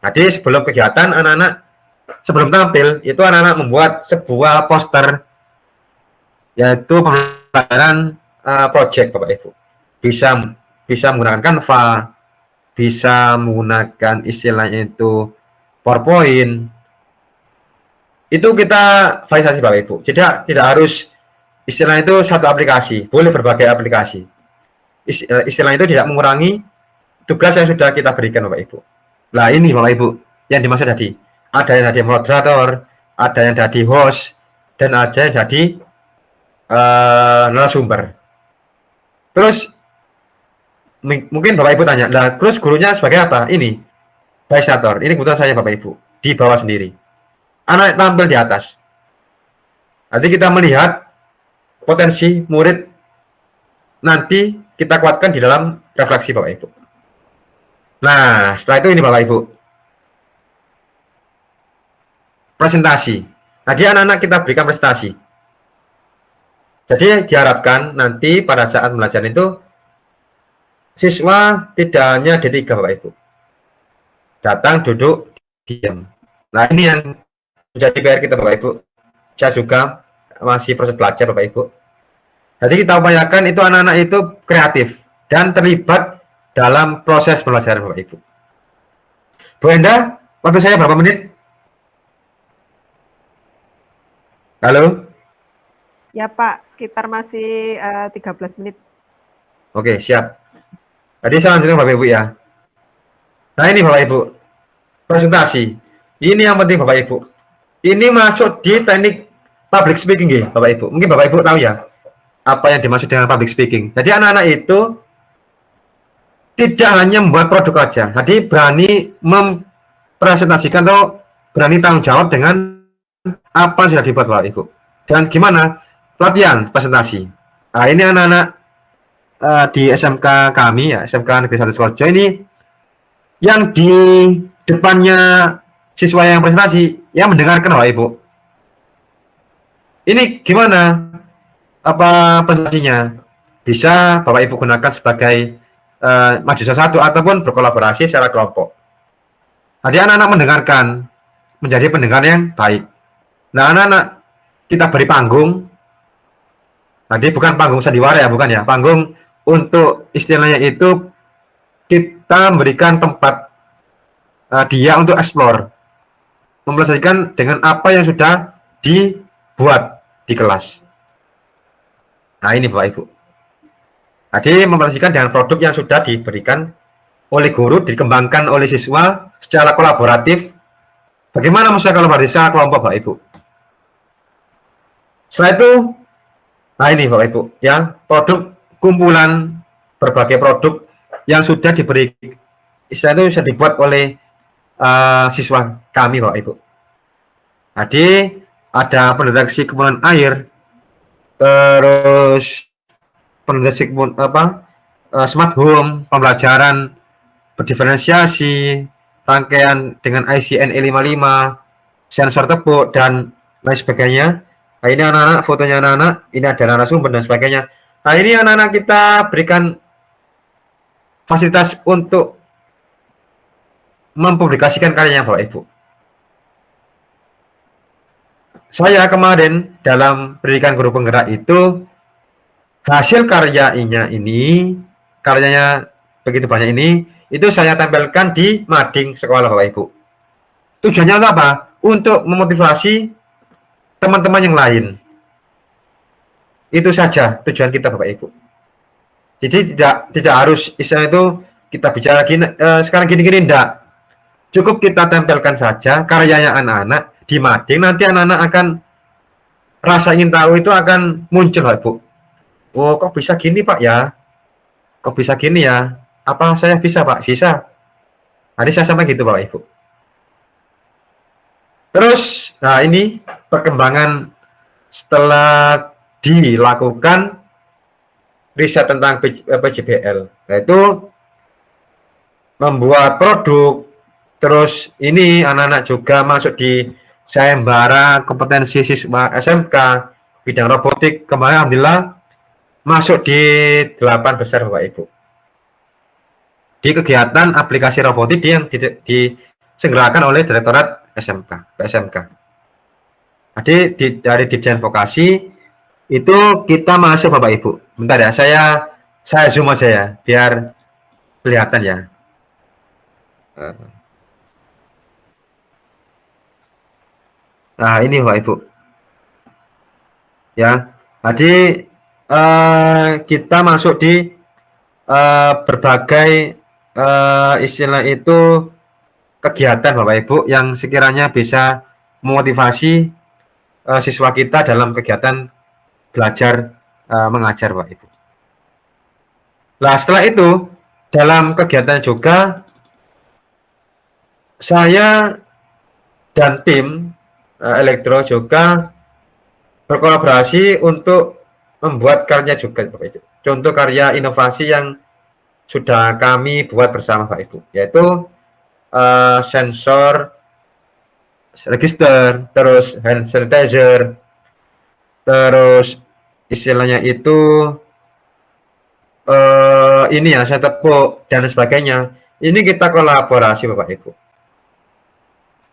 Jadi sebelum kegiatan anak-anak sebelum tampil itu anak-anak membuat sebuah poster yaitu pembelajaran project Bapak Ibu. Bisa menggunakan Canva, bisa menggunakan istilahnya itu PowerPoint. Itu kita fasilitasi Bapak Ibu. Tidak harus istilah itu satu aplikasi, boleh berbagai aplikasi. Istilah itu tidak mengurangi tugas yang sudah kita berikan Bapak Ibu. Nah ini Bapak Ibu yang dimaksud tadi. Ada yang jadi moderator, ada yang jadi host, dan ada yang jadi narasumber. Terus mungkin Bapak Ibu tanya, nah terus gurunya sebagai apa? Ini fasilitator. Ini kebetulan saya Bapak Ibu di bawah sendiri. Anak tampil di atas. Nanti kita melihat potensi murid, nanti kita kuatkan di dalam refleksi Bapak Ibu. Nah, setelah itu ini Bapak Ibu, presentasi. Tadi anak-anak kita berikan presentasi. Jadi diharapkan nanti pada saat belajar itu siswa tidak hanya D3 Bapak Ibu. Datang, duduk, diam. Nah, ini yang menjadi PR kita Bapak Ibu. Saya juga masih proses belajar Bapak Ibu. Jadi kita upayakan itu anak-anak itu kreatif dan terlibat dalam proses pembelajaran Bapak Ibu. Bu Enda, waktu saya berapa menit? Halo? Ya Pak, sekitar masih 13 menit. Oke, siap. Tadi saya lanjutkan Bapak Ibu ya. Nah ini Bapak Ibu, presentasi. Ini yang penting Bapak Ibu. Ini masuk di teknik public speaking ya Bapak Ibu. Mungkin Bapak Ibu tahu ya, apa yang dimaksud dengan public speaking. Jadi anak-anak itu tidak hanya membuat produk aja, jadi berani mempresentasikan atau berani tanggung jawab dengan apa yang sudah dibuat Bapak Ibu. Dan gimana? Pelatihan presentasi. Nah ini anak-anak di SMK kami ya, SMK Negeri 1 Sukoharjo ini yang di depannya siswa yang presentasi, yang mendengarkan Bapak Ibu. Ini gimana? Apa presentasinya? bisa Bapak Ibu gunakan sebagai mahasiswa satu ataupun berkolaborasi secara kelompok. Jadi anak-anak mendengarkan, menjadi pendengar yang baik. Nah, anak-anak kita beri panggung. Jadi bukan panggung sandiwara ya, bukan ya. Panggung untuk istilahnya itu kita memberikan tempat dia untuk explore, mempelajarikan dengan apa yang sudah dibuat di kelas. Nah, ini Bapak Ibu. Jadi mempelajarikan dengan produk yang sudah diberikan oleh guru, dikembangkan oleh siswa secara kolaboratif. Bagaimana maksudnya kolaborasi secara kelompok Bapak Ibu? Setelah itu, nah ini Bapak Ibu, ya, produk kumpulan berbagai produk yang sudah diberi, istilah itu bisa dibuat oleh siswa kami Bapak Ibu. Jadi ada pendeteksi kebutuhan air, terus pendeteksi smart home, pembelajaran berdiferensiasi, rangkaian dengan ICN E55, sensor tepuk dan lain sebagainya. Nah, ini anak-anak, fotonya anak-anak, ini ada narasumber dan sebagainya. Nah, ini anak-anak kita berikan fasilitas untuk mempublikasikan karyanya Bapak Ibu. Saya kemarin dalam pendidikan guru penggerak itu, hasil karyanya ini, karyanya begitu banyak ini, itu saya tempelkan di mading sekolah Bapak Ibu. Tujuannya untuk apa? Untuk memotivasi teman-teman yang lain. Itu saja tujuan kita Bapak Ibu. Jadi tidak harus istilah itu kita bicara gini, sekarang gini-gini, enggak. Cukup kita tempelkan saja karyanya anak-anak di mading, nanti anak-anak akan rasa ingin tahu itu akan muncul Bapak Ibu. Oh, kok bisa gini Pak ya? Kok bisa gini ya? Apa saya bisa Pak? Bisa. Tadi saya sampai gitu Bapak Ibu. Terus, nah ini perkembangan setelah dilakukan riset tentang PJBL, yaitu membuat produk. Terus ini anak-anak juga masuk di sayembara kompetensi siswa SMK bidang robotik. Kemarin alhamdulillah masuk di 8 besar Bapak Ibu. Di kegiatan aplikasi robotik yang diselenggarakan oleh Direktorat PSMK. Jadi dari Dirjen Vokasi itu kita masuk Bapak Ibu. Bentar ya, saya zoom aja ya, biar kelihatan ya. Nah ini Bapak Ibu. Ya, jadi kita masuk di berbagai istilah itu kegiatan Bapak Ibu yang sekiranya bisa memotivasi siswa kita dalam kegiatan belajar mengajar Bapak Ibu. Nah setelah itu dalam kegiatan juga saya dan tim elektro juga berkolaborasi untuk membuat karya juga Bapak Ibu. Contoh karya inovasi yang sudah kami buat bersama Bapak Ibu, yaitu sensor register, terus hand sanitizer, terus istilahnya itu ini ya, saya tepuk dan sebagainya. Ini kita kolaborasi Bapak Ibu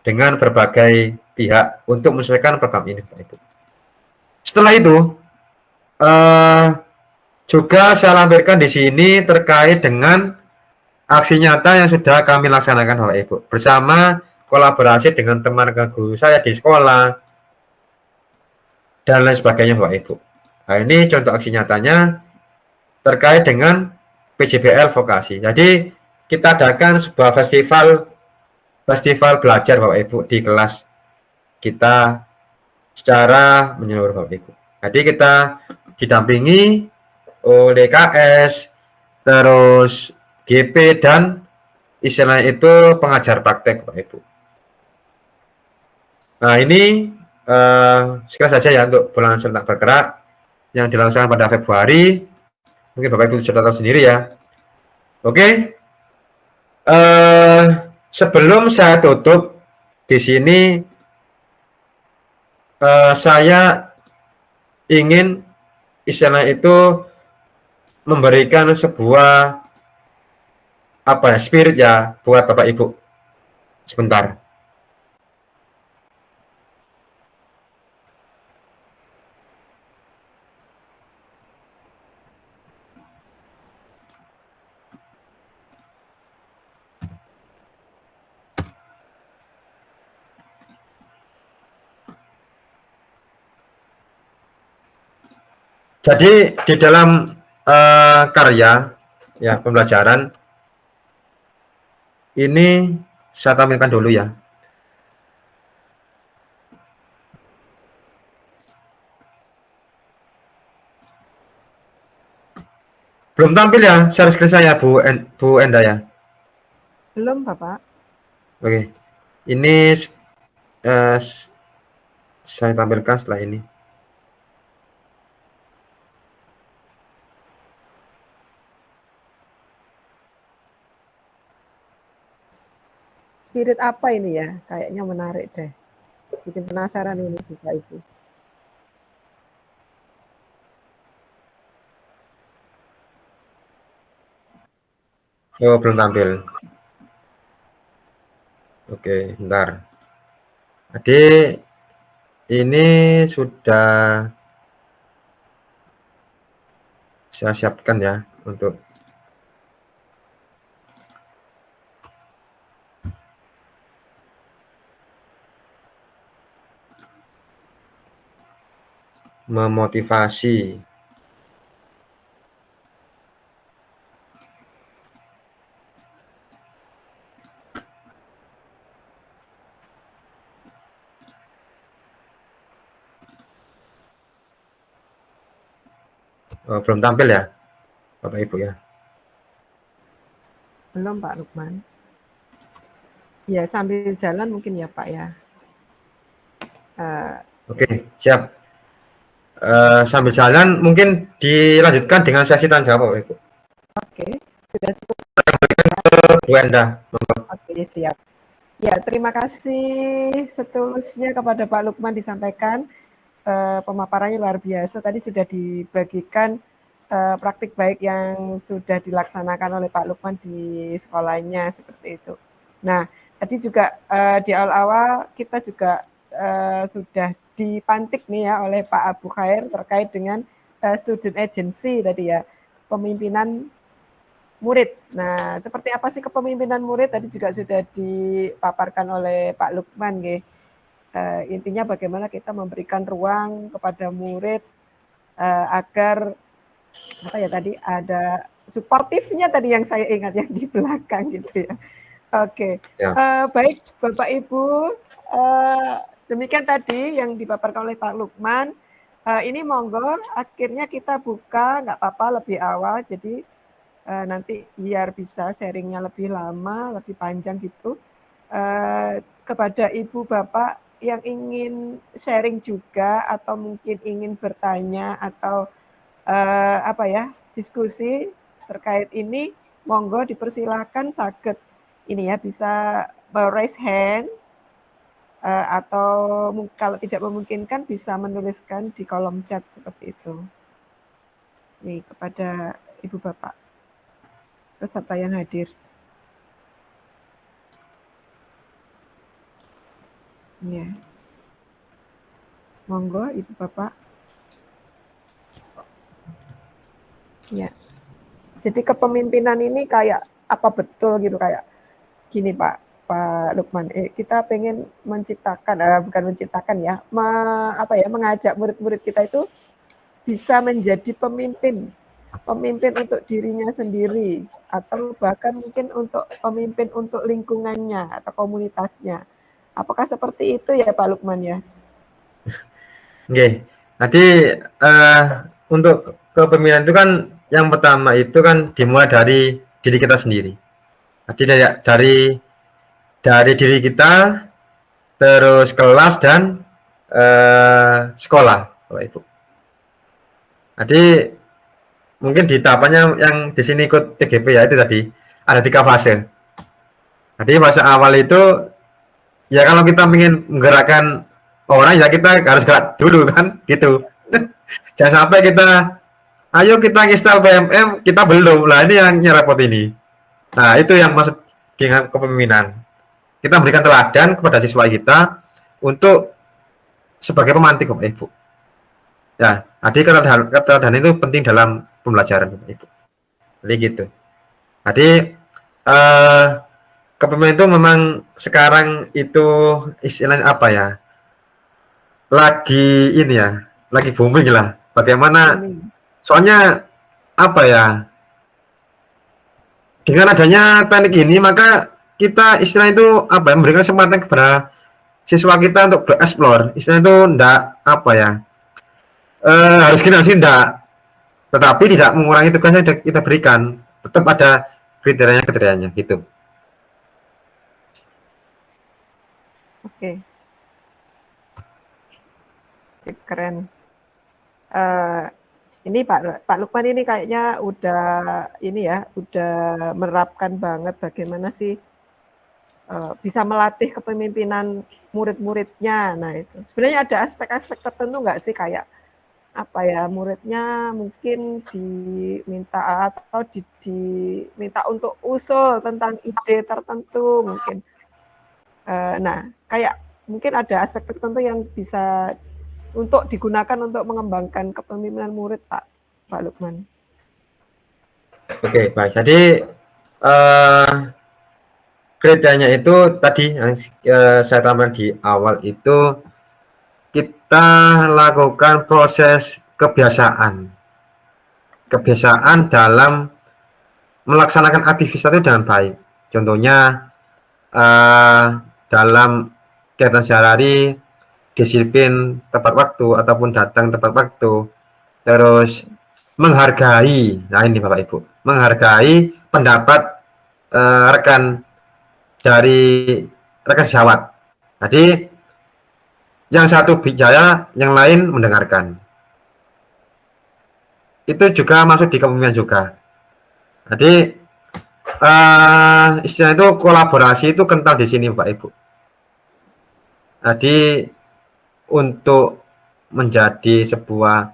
dengan berbagai pihak untuk menyesuaikan program ini Bapak Ibu. Setelah itu juga saya lampirkan di sini terkait dengan aksi nyata yang sudah kami laksanakan Bapak Ibu bersama kolaborasi dengan teman guru saya di sekolah dan lain sebagainya Bapak Ibu. Nah, ini contoh aksi nyatanya terkait dengan PJBL Vokasi. Jadi kita adakan sebuah festival belajar Bapak Ibu di kelas kita secara menyeluruh Bapak Ibu. Jadi kita didampingi oleh KS, terus GP dan istilah itu pengajar praktek Bapak Ibu. Nah ini sekian saja ya untuk bulan serentak bergerak yang dilaksanakan pada Februari. Mungkin Bapak Ibu sudah tahu sendiri ya. Oke. Sebelum saya tutup di sini, saya ingin istilah itu memberikan sebuah apa ya, spirit ya buat Bapak Ibu. Sebentar. Jadi di dalam karya ya pembelajaran ini saya tampilkan dulu ya. Belum tampil ya share screen saya Bu Enda ya. Belum, Bapak. Oke. Ini saya tampilkan setelah ini. Spirit apa ini ya? Kayaknya menarik deh. Bikin penasaran ini Bapak Ibu. Oh, belum tampil. Oke, bentar. Jadi ini sudah saya siapkan ya untuk memotivasi. Oh, belum tampil ya, Bapak Ibu ya. Belum, Pak Lukman. Ya, sambil jalan mungkin ya, Pak ya. Oke, siap. Sambil jalan mungkin dilanjutkan dengan sesi tanya jawab, Bapak Ibu. Oke, sudah cukup. Bu Enda. Oke, siap. Ya, terima kasih setulusnya kepada Pak Lukman disampaikan. Pemaparannya luar biasa. Tadi sudah dibagikan praktik baik yang sudah dilaksanakan oleh Pak Lukman di sekolahnya seperti itu. Nah, tadi juga di awal-awal kita juga sudah dipantik nih ya oleh Pak Abu Khair terkait dengan student agency tadi ya, pemimpinan murid. Nah, seperti apa sih kepemimpinan murid tadi juga sudah dipaparkan oleh Pak Lukman, nggih. Intinya bagaimana kita memberikan ruang kepada murid agar apa ya tadi ada suportifnya tadi yang saya ingat yang di belakang gitu ya. Oke, ya. Baik Bapak Ibu, demikian tadi yang dipaparkan oleh Pak Lukman. Ini monggo akhirnya kita buka, nggak apa-apa lebih awal, jadi nanti biar bisa sharingnya lebih lama, lebih panjang gitu. Kepada Ibu Bapak yang ingin sharing juga atau mungkin ingin bertanya atau apa ya diskusi terkait ini, monggo dipersilahkan saged ini ya bisa raise hand atau kalau tidak memungkinkan bisa menuliskan di kolom chat seperti itu. Nih kepada Ibu Bapak peserta yang hadir. Ya. Monggo Ibu Bapak. Ya. Jadi kepemimpinan ini kayak apa betul gitu kayak gini Pak Lukman. Kita pengen menciptakan bukan menciptakan ya, mengajak murid-murid kita itu bisa menjadi pemimpin untuk dirinya sendiri atau bahkan mungkin untuk pemimpin untuk lingkungannya atau komunitasnya. Apakah seperti itu ya Pak Lukman ya? Oke. Jadi untuk kepemimpinan itu kan yang pertama itu kan dimulai dari diri kita sendiri. Jadi dari diri kita, terus kelas dan sekolah, Bapak Ibu. Jadi mungkin di tahapannya yang di sini ikut TGP ya itu tadi ada 3 fase. Jadi fase awal itu ya kalau kita ingin menggerakkan orang ya kita harus gerak dulu kan gitu. Jangan sampai kita Ayo kita install PMM, kita belum. Lah ini yang repot ini. Nah, itu yang maksud dengan kepemimpinan. Kita memberikan teladan kepada siswa kita untuk sebagai pemantik, Bapak Ibu. Ya, jadi keteladanan itu penting dalam pembelajaran, Bapak Ibu. Jadi gitu. Jadi kepemimpinan itu memang sekarang itu istilahnya apa ya? Lagi ini ya, lagi booming lah. Bagaimana? Soalnya apa ya? Dengan adanya teknik ini, maka kita istilah itu apa ya? Memberikan kesempatan kepada siswa kita untuk bereksplor. Istilah itu enggak apa ya? Harus gini, harus enggak. Tetapi tidak mengurangi tugas yang kita berikan. Tetap ada kriterianya gitu. Oke. Keren. Ini Pak Lukman ini kayaknya udah ini ya, udah menerapkan banget bagaimana sih bisa melatih kepemimpinan murid-muridnya. Nah itu sebenarnya ada aspek-aspek tertentu nggak sih, kayak apa ya, muridnya mungkin diminta atau diminta untuk usul tentang ide tertentu mungkin. Nah kayak mungkin ada aspek tertentu yang bisa untuk digunakan untuk mengembangkan kepemimpinan murid, Pak Lukman. Oke, baik. Jadi kriterianya itu tadi yang saya tambahkan di awal itu kita lakukan proses kebiasaan dalam melaksanakan aktivitas itu dengan baik. Contohnya dalam kegiatan sehari-hari, disiplin tepat waktu ataupun datang tepat waktu, terus menghargai, nah ini Bapak Ibu, menghargai pendapat rekan sejawat. Jadi yang satu bicara, yang lain mendengarkan. Itu juga masuk di kepemimpinan juga. Jadi istilah itu kolaborasi itu kental di sini Bapak Ibu. Jadi untuk menjadi sebuah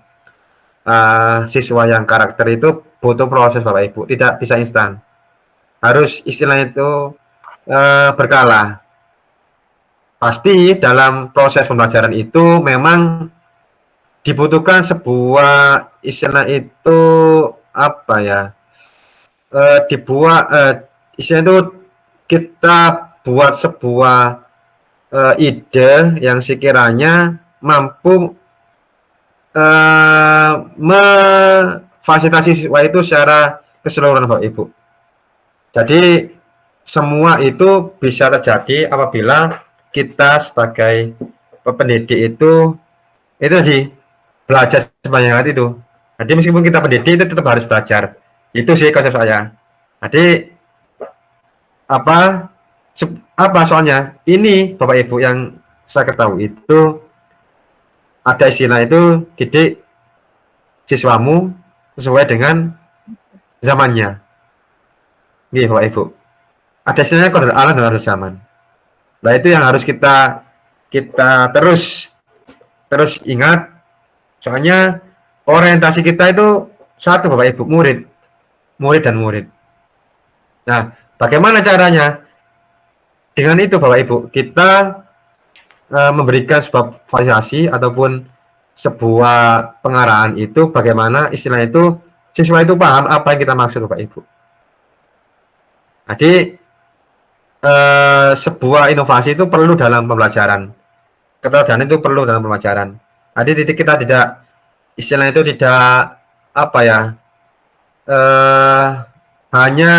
siswa yang karakter itu butuh proses Bapak Ibu, tidak bisa instan. Harus istilahnya itu berkala. Pasti dalam proses pembelajaran itu memang dibutuhkan sebuah istilah itu apa ya? Istilah itu kita buat sebuah ide yang sekiranya mampu memfasilitasi siswa itu secara keseluruhan Bapak Ibu. Jadi semua itu bisa terjadi apabila kita sebagai pendidik itu belajar sebanyak itu. Jadi meskipun kita pendidik itu tetap harus belajar. Itu sih konsep saya. Jadi apa soalnya ini Bapak Ibu yang saya ketahui itu ada istilah itu didik siswamu sesuai dengan zamannya. Nih Bapak Ibu. Ada istilahnya qadar alam dan qadar zaman. Nah itu yang harus kita terus ingat. Soalnya orientasi kita itu satu Bapak Ibu, murid dan murid. Nah, bagaimana caranya? Dengan itu Bapak Ibu, kita memberikan sebuah fasilitasi ataupun sebuah pengarahan itu bagaimana istilah itu siswa itu paham apa yang kita maksud Bapak Ibu. Jadi sebuah inovasi itu perlu dalam pembelajaran. Keteladanan itu perlu dalam pembelajaran. Jadi kita tidak istilah itu tidak apa ya hanya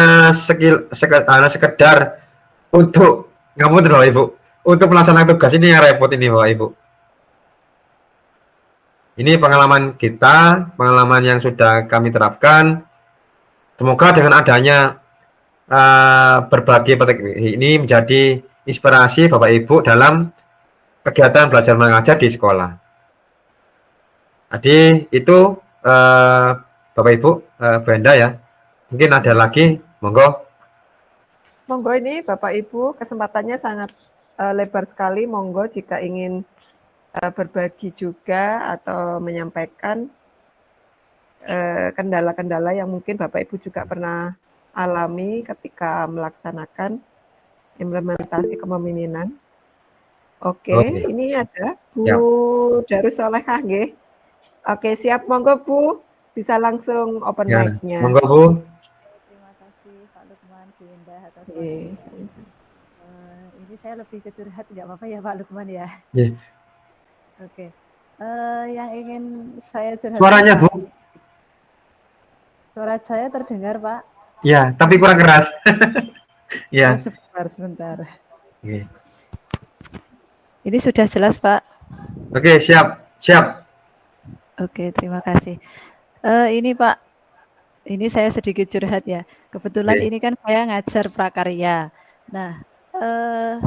sekedar untuk ngamun Bapak Ibu, untuk melaksanakan tugas ini yang repot ini Bapak Ibu. Ini pengalaman kita, pengalaman yang sudah kami terapkan. Semoga dengan adanya berbagai praktik ini menjadi inspirasi Bapak Ibu dalam kegiatan belajar mengajar di sekolah. Jadi itu Bapak Ibu, Bu Enda ya. Mungkin ada lagi, monggo. Monggo ini Bapak Ibu, kesempatannya sangat lebar sekali. Monggo jika ingin berbagi juga atau menyampaikan. kendala-kendala yang mungkin Bapak Ibu juga pernah alami ketika melaksanakan implementasi kepemimpinan. Oke, ini ada Bu Darus Solehah, nggih. Oke, siap, monggo Bu, bisa langsung open mic-nya. Monggo Bu. Terima kasih Pak Lukman, Bu Indah atas waktunya. Ini saya lebih ke curhat, nggak apa-apa ya Pak Lukman ya? Oke. Yang ingin saya curhat. Suaranya Bu. Suara saya terdengar Pak? Ya, tapi kurang keras. Ya. Sebentar. Ini sudah jelas Pak? Oke, siap. Oke, terima kasih. Ini Pak, ini saya sedikit curhat ya. Kebetulan ini kan saya ngajar prakarya. Nah,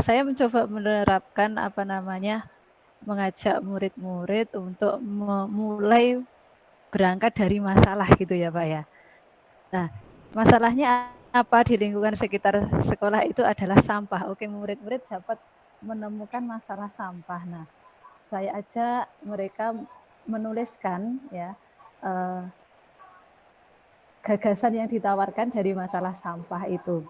saya mencoba menerapkan mengajak murid-murid untuk memulai berangkat dari masalah gitu ya Pak ya. Nah, masalahnya apa di lingkungan sekitar sekolah itu adalah sampah. Oke, murid-murid dapat menemukan masalah sampah. Nah, saya ajak mereka menuliskan ya gagasan yang ditawarkan dari masalah sampah itu.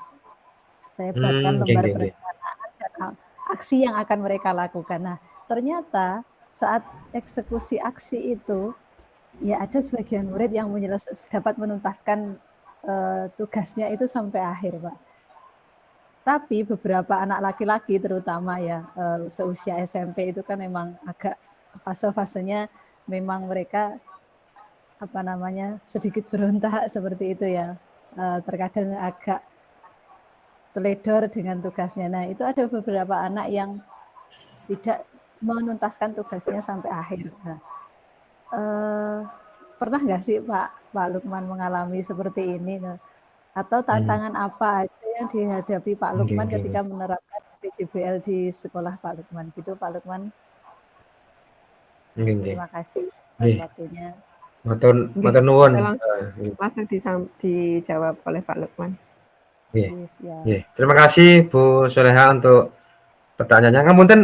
Saya buatkan lembar perencanaan dan aksi yang akan mereka lakukan. Nah, ternyata saat eksekusi aksi itu, ya ada sebagian murid yang dapat menuntaskan tugasnya itu sampai akhir, Pak. Tapi beberapa anak laki-laki terutama ya seusia SMP itu kan memang agak fase-fasenya memang mereka sedikit berontak seperti itu ya, terkadang agak teledor dengan tugasnya. Nah itu ada beberapa anak yang tidak menuntaskan tugasnya sampai akhir. Nah, pernah nggak sih Pak Lukman mengalami seperti ini? Nah, atau tantangan apa aja yang dihadapi Pak Lukman ketika menerapkan PJBL di sekolah Pak Lukman? Gitu Pak Lukman. Terima kasih atas waktunya. Matur nuwun. Langsung dijawab oleh Pak Lukman. Terima kasih Bu Soleha untuk pertanyaannya. Ngapunten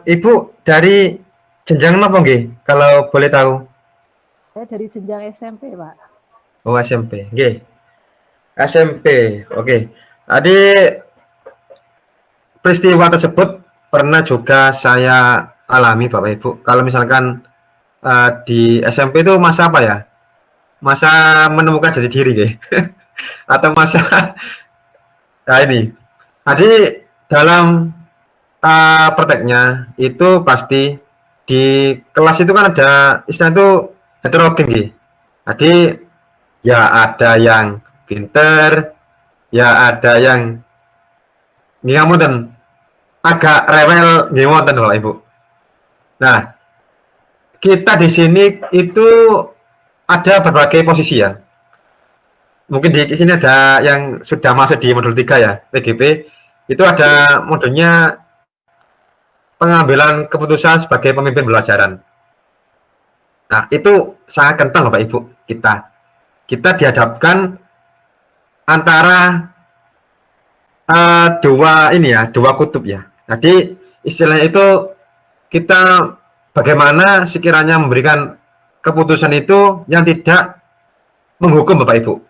Ibu dari jenjang apa nggih? Kalau boleh tahu. Saya dari jenjang SMP, Pak. Oh, SMP. Nggih. SMP. Oke. Adik, peristiwa tersebut pernah juga saya alami Bapak Ibu. Kalau misalkan di SMP itu masa apa ya? Masa menemukan jati diri deh. Atau masa nah ini. Jadi dalam prakteknya itu pasti di kelas itu kan ada istilah itu heterogen gitu. Jadi ya ada yang pinter, ya ada yang ngapunten agak rewel ngapunten Bapak Ibu. Nah, kita di sini itu ada berbagai posisi ya. Mungkin di sini ada yang sudah masuk di modul 3 ya, PGP. Itu ada modulnya pengambilan keputusan sebagai pemimpin pembelajaran. Nah, itu sangat kental Bapak Ibu kita. Kita dihadapkan antara dua kutub ya. Jadi istilahnya itu kita bagaimana sekiranya memberikan keputusan itu yang tidak menghukum Bapak Ibu.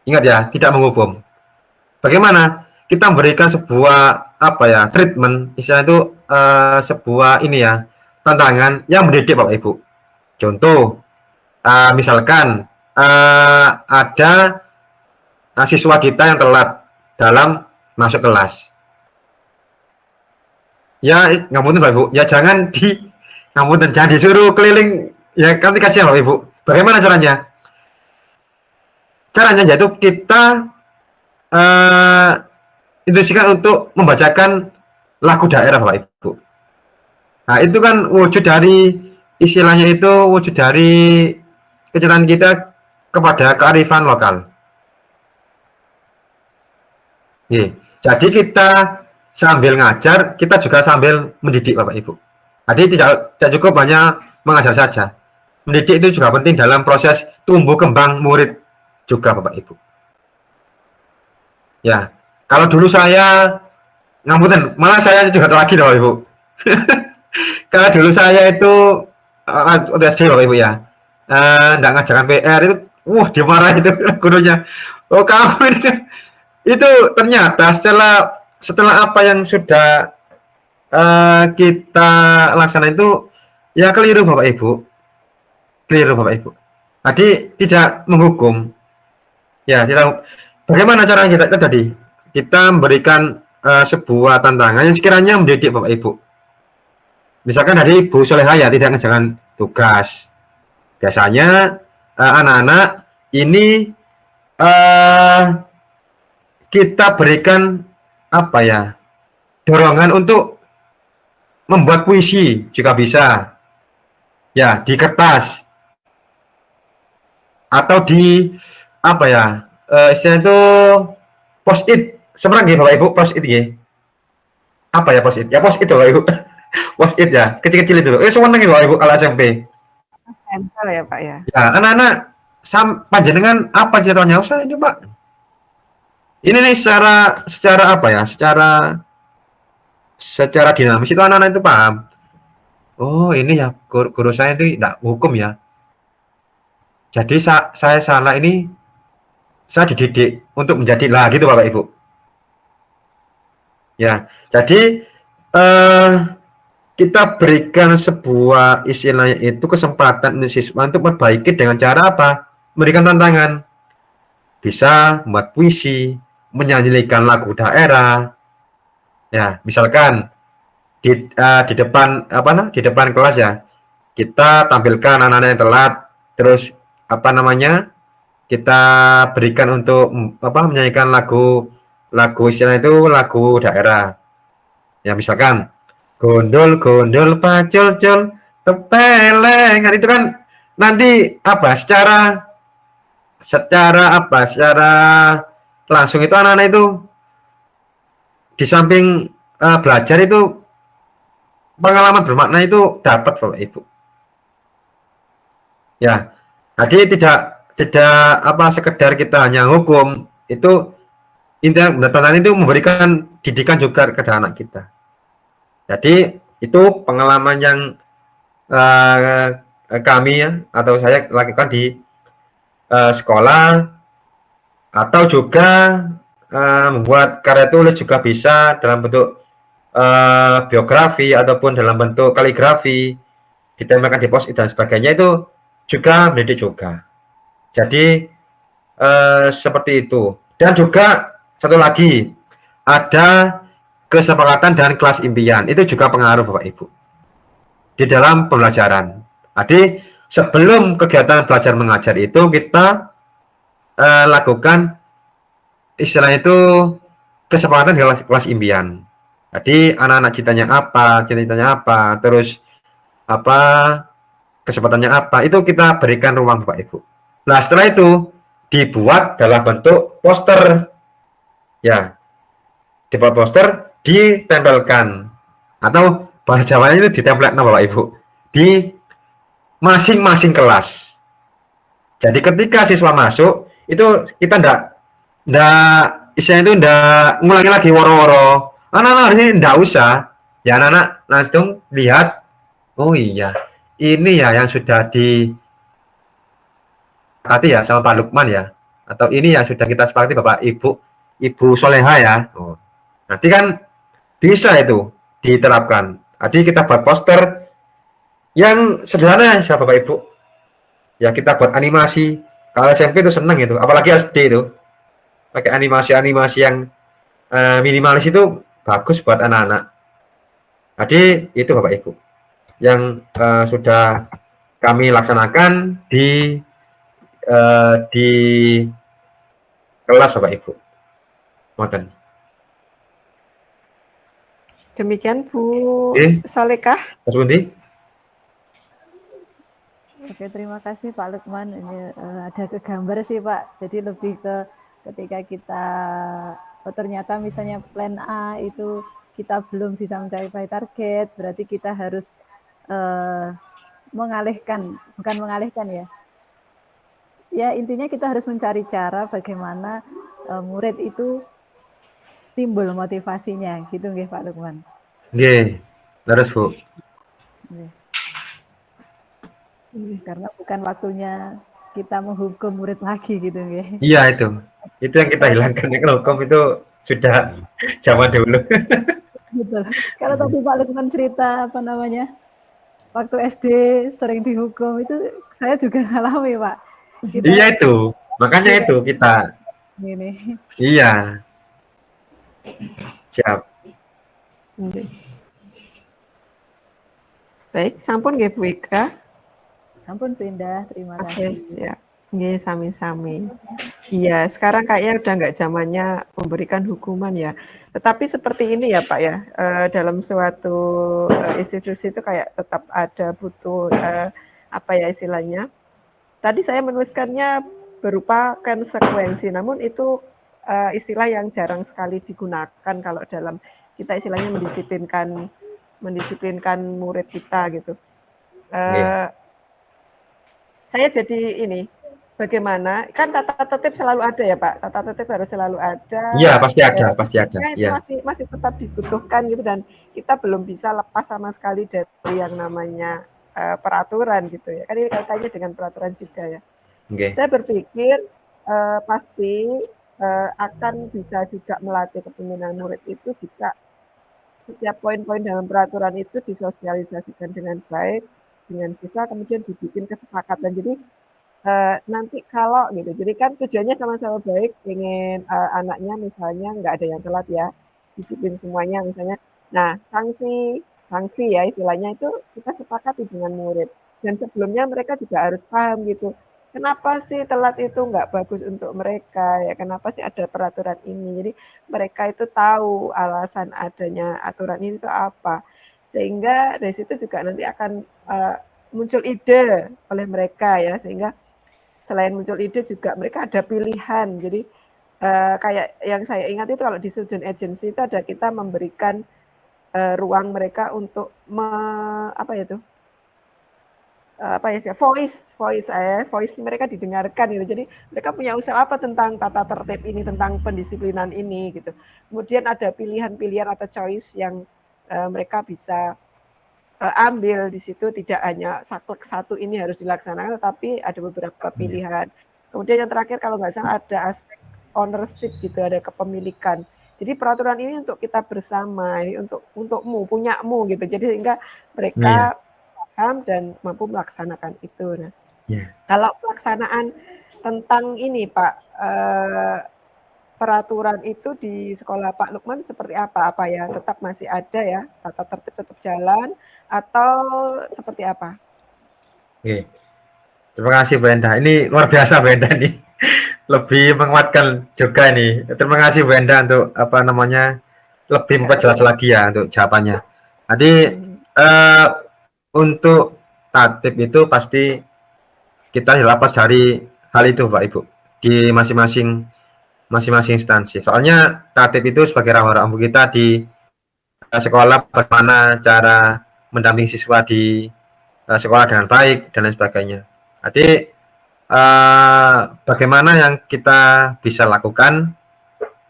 Ingat ya, tidak menghukum. Bagaimana kita memberikan sebuah treatment, istilahnya itu sebuah tantangan yang mendidik Bapak Ibu. Contoh, misalkan ada siswa kita yang telat dalam masuk kelas. Ya, ngapunten Bapak Ibu, ya jangan disuruh keliling, ya nanti kasihan Bapak Ibu. Bagaimana caranya? Caranya yaitu kita instruksikan untuk membacakan lagu daerah Bapak Ibu. Nah, itu kan wujud dari istilahnya itu wujud dari kecintaan kita kepada kearifan lokal. Jadi kita sambil ngajar, kita juga sambil mendidik Bapak Ibu. Jadi tidak cukup hanya mengajar saja. Mendidik itu juga penting dalam proses tumbuh kembang murid juga Bapak Ibu. Ya, kalau dulu saya ngapunten, malah saya juga lagi Bapak Ibu. Kalau dulu saya itu SD Bapak Ibu ya, enggak ngajarkan PR itu Wah, dia marah itu gurunya. Oh, kamu ini kan. Itu ternyata setelah apa yang sudah kita laksanakan itu ya keliru Bapak Ibu. Keliru Bapak Ibu. Tadi tidak menghukum. Ya, tidak. Bagaimana cara kita itu tadi? Kita memberikan sebuah tantangan yang sekiranya mendidik Bapak Ibu. Misalkan dari Bu Soleha ya tidak ngejalan tugas. Biasanya anak-anak ini kita berikan apa ya, dorongan untuk membuat puisi jika bisa, ya di kertas atau di apa ya, istilahnya itu post-it, sebenarnya Bapak Ibu post-it ya, apa ya post-it? Ya post-it Bapak Ibu, post-it ya, kecil-kecil itu. Semuanya Bapak Ibu kalau SMP. Stempel ya Pak ya. Ya anak-anak panjenengan apa ceritanya? Usah ini Pak. Ini nih secara apa ya? Secara dinamis itu anak-anak itu paham. Oh ini ya guru saya itu tidak hukum ya. Jadi saya salah ini, saya dididik untuk menjadi lah gitu Bapak Ibu. Ya, jadi kita berikan sebuah istilahnya itu kesempatan siswa untuk memperbaiki dengan cara apa? Memberikan tantangan. Bisa membuat puisi, menyanyikan lagu daerah. Ya, misalkan di depan di depan kelas ya, kita tampilkan anak-anak yang telat, terus apa namanya, kita berikan untuk menyanyikan lagu istilah itu lagu daerah. Ya misalkan gondol gondol pacul cul tepeleng, itu kan nanti apa secara langsung itu anak-anak itu di samping belajar itu pengalaman bermakna itu dapat Bapak Ibu. Ya, jadi tidak apa sekedar kita hanya hukum, itu intinya benar-benar itu memberikan didikan juga kepada anak kita. Jadi itu pengalaman yang kami ya atau saya lakukan di sekolah, atau juga membuat karya tulis juga bisa dalam bentuk biografi ataupun dalam bentuk kaligrafi, ditempelkan di post-it dan sebagainya, itu juga mendidik juga. Jadi seperti itu. Dan juga satu lagi, ada kesepakatan dan kelas impian, itu juga pengaruh Bapak Ibu di dalam pembelajaran. Jadi sebelum kegiatan belajar mengajar itu kita lakukan istilah itu kesepakatan dengan kelas impian. Jadi anak-anak ceritanya apa, terus apa kesempatannya apa, itu kita berikan ruang Bapak Ibu. Nah setelah itu dibuat dalam bentuk poster, ya dibuat poster, ditempelkan, atau bahasa Jawanya itu ditempelkan Bapak Ibu di masing-masing kelas. Jadi ketika siswa masuk itu kita ndak istilahnya itu ndak ngulangi lagi woro-woro. Anak-anak ini ndak usah, ya anak-anak langsung lihat, oh iya ini ya yang sudah disepakati ya sama Pak Lukman ya, atau ini ya sudah kita sepakati Bapak Ibu Soleha ya. Oh, nanti kan bisa itu diterapkan. Jadi kita buat poster yang sederhana ya Bapak Ibu. Ya kita buat animasi. Kalau SMP itu seneng itu, apalagi SD itu pakai animasi-animasi yang minimalis, itu bagus buat anak-anak. Jadi itu Bapak Ibu yang sudah kami laksanakan di kelas Bapak Ibu. Mohon. Demikian Bu Solekah. Mas Bundi. Oke, terima kasih Pak Lukman. Ini ada kegambar sih Pak. Jadi lebih ke ketika kita ternyata misalnya plan A itu kita belum bisa mencapai target, berarti kita harus bukan mengalihkan ya. Ya intinya kita harus mencari cara bagaimana murid itu timbul motivasinya, gitu nggih Pak Lukman. Nggih, terus Bu. Karena bukan waktunya kita menghukum murid lagi gitu nggih. Iya itu yang kita hilangkan. Kalau hukum itu sudah zaman dulu. Betul. Kalau tadi Pak Lukman cerita apa namanya, waktu SD sering dihukum itu saya juga ngalami Pak. Iya itu, makanya itu kita. Ini. Iya. Siap. Baik, sampun nggih Bu Ika. Sampun pindah, terima Oke, kasih. siap. Nggih, sami-sami. Iya, sekarang kayaknya udah nggak zamannya memberikan hukuman ya. Tetapi seperti ini ya Pak ya, dalam suatu institusi itu kayak tetap ada butuh apa ya istilahnya. Tadi saya menuliskannya berupa konsekuensi, namun itu istilah yang jarang sekali digunakan kalau dalam kita istilahnya mendisiplinkan murid kita gitu. Saya jadi ini, bagaimana kan tata tertib selalu ada ya Pak, tata tertib harus selalu ada. Iya pasti ada, pasti ada. Ya. Masih tetap dibutuhkan gitu, dan kita belum bisa lepas sama sekali dari yang namanya peraturan gitu ya. Kan ini kaitannya dengan peraturan juga ya. Saya berpikir pasti akan bisa juga melatih kepemimpinan murid itu jika setiap poin-poin dalam peraturan itu disosialisasikan dengan baik, dengan bisa kemudian dibikin kesepakatan. Jadi nanti kalau gitu, jadi kan tujuannya sama-sama baik, ingin anaknya misalnya nggak ada yang telat ya, disiplin semuanya misalnya. Nah, sanksi ya istilahnya itu kita sepakati dengan murid. Dan sebelumnya mereka juga harus paham gitu, kenapa sih telat itu nggak bagus untuk mereka ya, kenapa sih ada peraturan ini. Jadi mereka itu tahu alasan adanya aturan ini itu apa. Sehingga dari situ juga nanti akan muncul ide oleh mereka ya, sehingga selain muncul ide juga mereka ada pilihan. Jadi kayak yang saya ingat itu kalau di student agency itu ada kita memberikan ruang mereka untuk voice mereka didengarkan gitu. Jadi mereka punya usaha apa tentang tata tertib ini, tentang pendisiplinan ini gitu. Kemudian ada pilihan-pilihan atau choice yang mereka bisa ambil di situ, tidak hanya satu ini harus dilaksanakan, tetapi ada beberapa pilihan. Kemudian yang terakhir kalau nggak salah ada aspek ownership gitu, ada kepemilikan. Jadi peraturan ini untuk kita bersama, ini untukmu, punyamu gitu. Jadi sehingga mereka paham dan mampu melaksanakan itu. Nah, kalau pelaksanaan tentang ini Pak, peraturan itu di sekolah Pak Lukman seperti apa? Apa ya tetap masih ada ya, tata tertib tetap jalan atau seperti apa? Oke. Terima kasih Bu Enda. Ini luar biasa Bu Enda nih. Lebih menguatkan juga nih. Terima kasih Bu Enda untuk lebih memperjelas lagi ya untuk jawabannya. Jadi untuk tatib itu pasti kita dilepas dari hal itu Pak Ibu di masing-masing instansi. Soalnya tatib itu sebagai rambu-rambu kita di sekolah, bagaimana cara mendampingi siswa di sekolah dengan baik dan lain sebagainya. Jadi bagaimana yang kita bisa lakukan?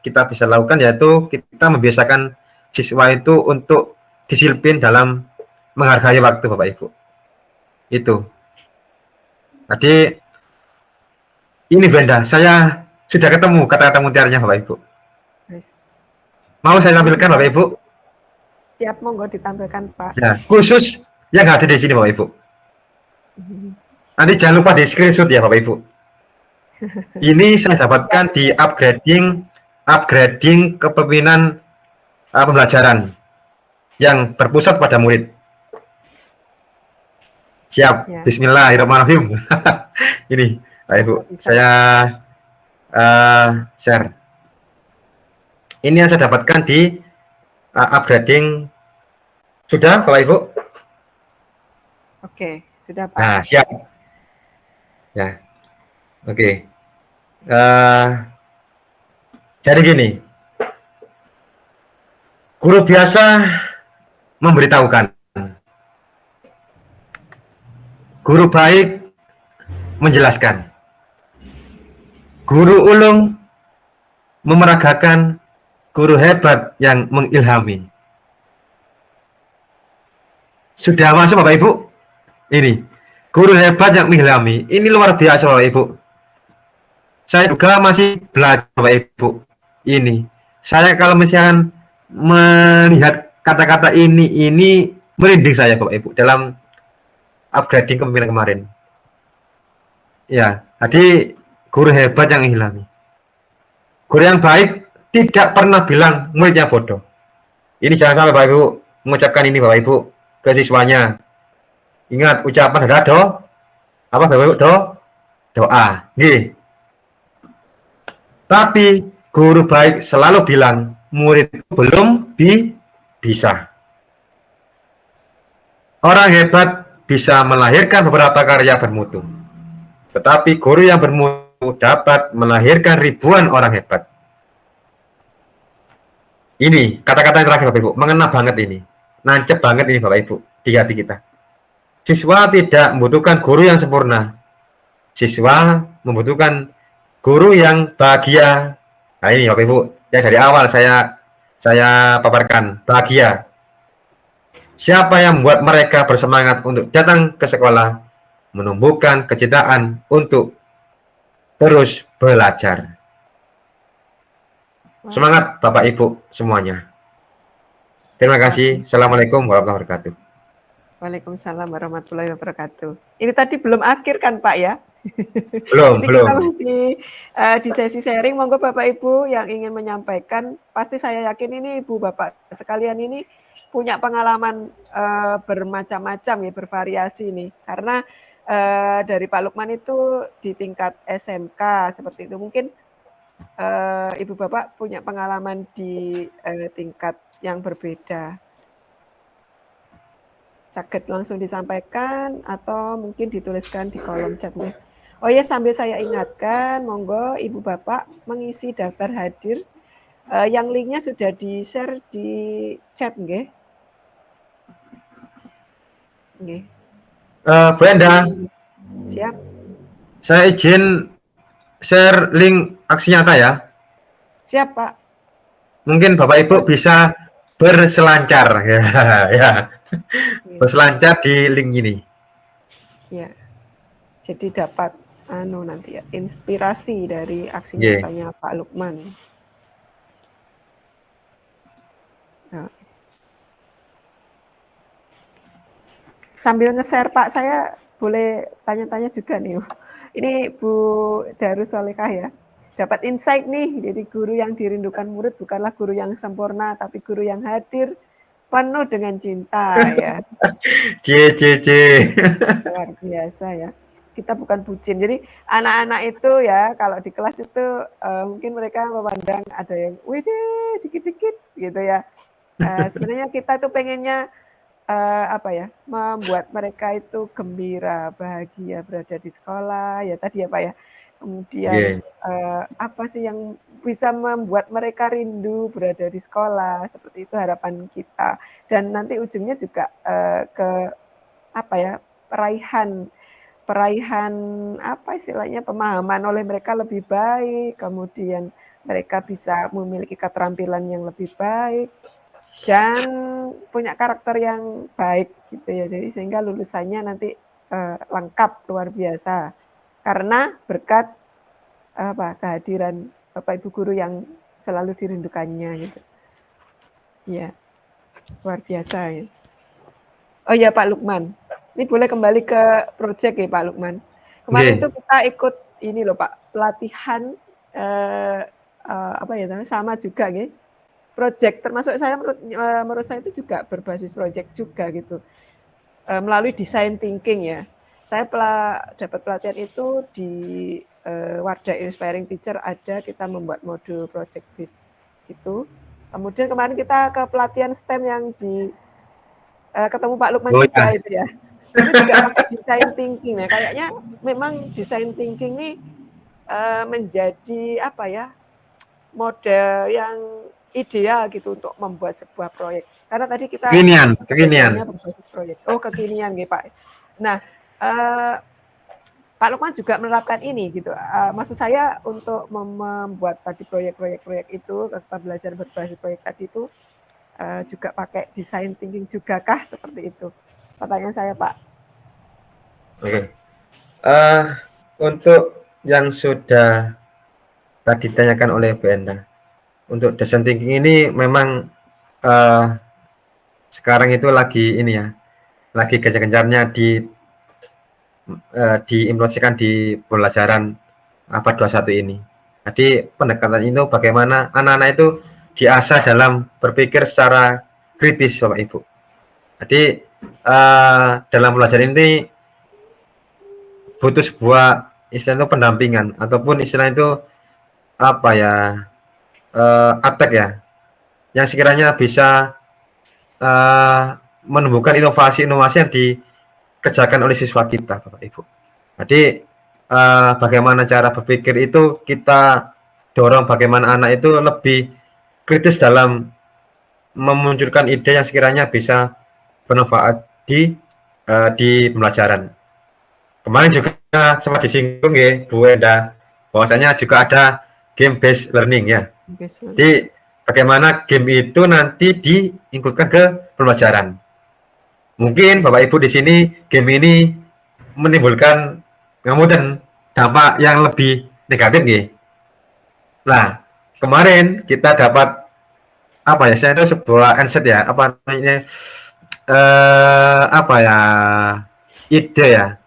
Kita bisa lakukan yaitu kita membiasakan siswa itu untuk disiplin dalam menghargai waktu Bapak Ibu. Itu. Jadi ini Benda, saya sudah ketemu kata-kata mutiaranya Bapak Ibu. Mau saya tampilkan Bapak Ibu? Siap, monggo ditampilkan Pak. Ya, khusus yang ada di sini Bapak Ibu. Nanti jangan lupa di screenshot ya Bapak Ibu. Ini saya dapatkan di upgrading kepemimpinan pembelajaran yang berpusat pada murid. Siap, ya. Bismillahirrahmanirrahim. Ini Bapak Ibu, saya share. Ini yang saya dapatkan di upgrading. Sudah Bapak Ibu? Oke, sudah Pak. Nah, siap. Ya, oke. Jadi gini, guru biasa memberitahukan, guru baik menjelaskan, guru ulung memeragakan, guru hebat yang mengilhami. Sudah masuk Bapak Ibu? Ini guru hebat yang mengilhami. Ini luar biasa Bapak Ibu. Saya juga masih belajar Bapak Ibu. Ini. Saya kalau misalkan melihat kata-kata ini merinding saya Bapak Ibu dalam upgrading kepemimpinan kemarin. Ya, jadi guru hebat yang mengilhami. Guru yang baik tidak pernah bilang muridnya bodoh. Ini jangan sampai Bapak Ibu mengucapkan ini Bapak Ibu ke siswanya. Ingat ucapan adalah Bapak Ibu doa. Nggih. Tapi guru baik selalu bilang murid belum bisa. Orang hebat bisa melahirkan beberapa karya bermutu. Tetapi guru yang bermutu dapat melahirkan ribuan orang hebat. Ini kata-kata yang terakhir Bapak Ibu, mengena banget ini. Nancep banget ini Bapak Ibu di hati kita. Siswa tidak membutuhkan guru yang sempurna. Siswa membutuhkan guru yang bahagia. Nah ini Bapak Ibu, yang dari awal saya paparkan, bahagia. Siapa yang membuat mereka bersemangat untuk datang ke sekolah, menumbuhkan kecintaan untuk terus belajar. Semangat Bapak Ibu semuanya. Terima kasih. Assalamualaikum warahmatullahi wabarakatuh. Waalaikumsalam warahmatullahi wabarakatuh. Ini tadi belum akhir kan Pak ya? Belum. Kita masih di sesi sharing. Monggo Bapak Ibu yang ingin menyampaikan, pasti saya yakin ini Ibu Bapak sekalian ini punya pengalaman bermacam-macam ya, bervariasi nih. Karena dari Pak Lukman itu di tingkat SMK seperti itu. Mungkin Ibu Bapak punya pengalaman di tingkat yang berbeda. Sakit langsung disampaikan atau mungkin dituliskan di kolom chat nih. Oh ya, sambil saya ingatkan, monggo Ibu Bapak mengisi daftar hadir yang linknya sudah di-share di chat nggih. Nggih. Bu Enda, Siap. saya izin share link aksi nyata ya. Siap Pak. Mungkin Bapak Ibu bisa berselancar ya. Berselancar di link ini. Ya. Jadi dapat nanti ya inspirasi dari aksi Yeah. nyatanya Pak Lukman. Nah. Sambil nge-share Pak, saya boleh tanya-tanya juga nih. Ini Bu Darus Solekah ya. Dapat insight nih, jadi guru yang dirindukan murid bukanlah guru yang sempurna, tapi guru yang hadir penuh dengan cinta ya. Luar biasa ya. Kita bukan bucin. Jadi anak-anak itu ya kalau di kelas itu mungkin mereka memandang ada yang wih dikit-dikit gitu ya. Sebenarnya kita tuh pengennya membuat mereka itu gembira, bahagia berada di sekolah ya tadi ya Pak ya. Kemudian apa sih yang bisa membuat mereka rindu berada di sekolah, seperti itu harapan kita. Dan nanti ujungnya juga ke peraihan apa istilahnya pemahaman oleh mereka lebih baik, kemudian mereka bisa memiliki keterampilan yang lebih baik dan punya karakter yang baik gitu ya. Jadi sehingga lulusannya nanti lengkap luar biasa karena berkat kehadiran Bapak Ibu guru yang selalu dirindukannya gitu. Ya, luar biasa ya. Oh ya Pak Lukman, ini boleh kembali ke proyek ya Pak Lukman. Kemarin itu kita ikut ini loh Pak, pelatihan sama juga gitu. Proyek termasuk saya menurut saya itu juga berbasis proyek juga gitu. Melalui design thinking ya. Saya dapat pelatihan itu di Wardah Inspiring Teacher ada kita membuat modul project based itu. Kemudian kemarin kita ke pelatihan STEM yang di ketemu Pak Lukman juga itu ya. Itu juga pakai design thinking ya. Kayaknya memang design thinking ini menjadi model yang ideal gitu untuk membuat sebuah proyek. Karena tadi kita kekinian berbasis proyek. Oh, kekinian gitu Pak. Nah, Pak Lukman juga menerapkan ini gitu. Maksud saya untuk membuat tadi proyek-proyek itu, kita belajar berbasis proyek tadi itu juga pakai design thinking juga kah seperti itu? Pertanyaan saya Pak. Oke. Untuk yang sudah tadi ditanyakan oleh Bu Enda, untuk design thinking ini memang sekarang itu lagi ini ya, lagi gencar-gencarnya diimplementasikan di pembelajaran abad 21 ini. Jadi pendekatan itu bagaimana anak-anak itu diasah dalam berpikir secara kritis, Bapak Ibu. Jadi dalam pembelajaran ini butuh sebuah istilah itu pendampingan ataupun istilah itu apa ya, attack ya, yang sekiranya bisa menumbuhkan inovasi-inovasi yang dikerjakan oleh siswa kita, Bapak Ibu. Jadi bagaimana cara berpikir itu kita dorong bagaimana anak itu lebih kritis dalam memunculkan ide yang sekiranya bisa bermanfaat di pembelajaran. Kemarin juga sempat disinggung ya Bu Enda, bahwasanya juga ada game based learning ya. Jadi bagaimana game itu nanti diikutkan ke pembelajaran. Mungkin Bapak Ibu di sini game ini menimbulkan kemudian dampak yang lebih negatif ya. Nah, kemarin kita dapat apa ya? Saya itu sebuah insight ya, apa namanya? Apa ya? Ide ya.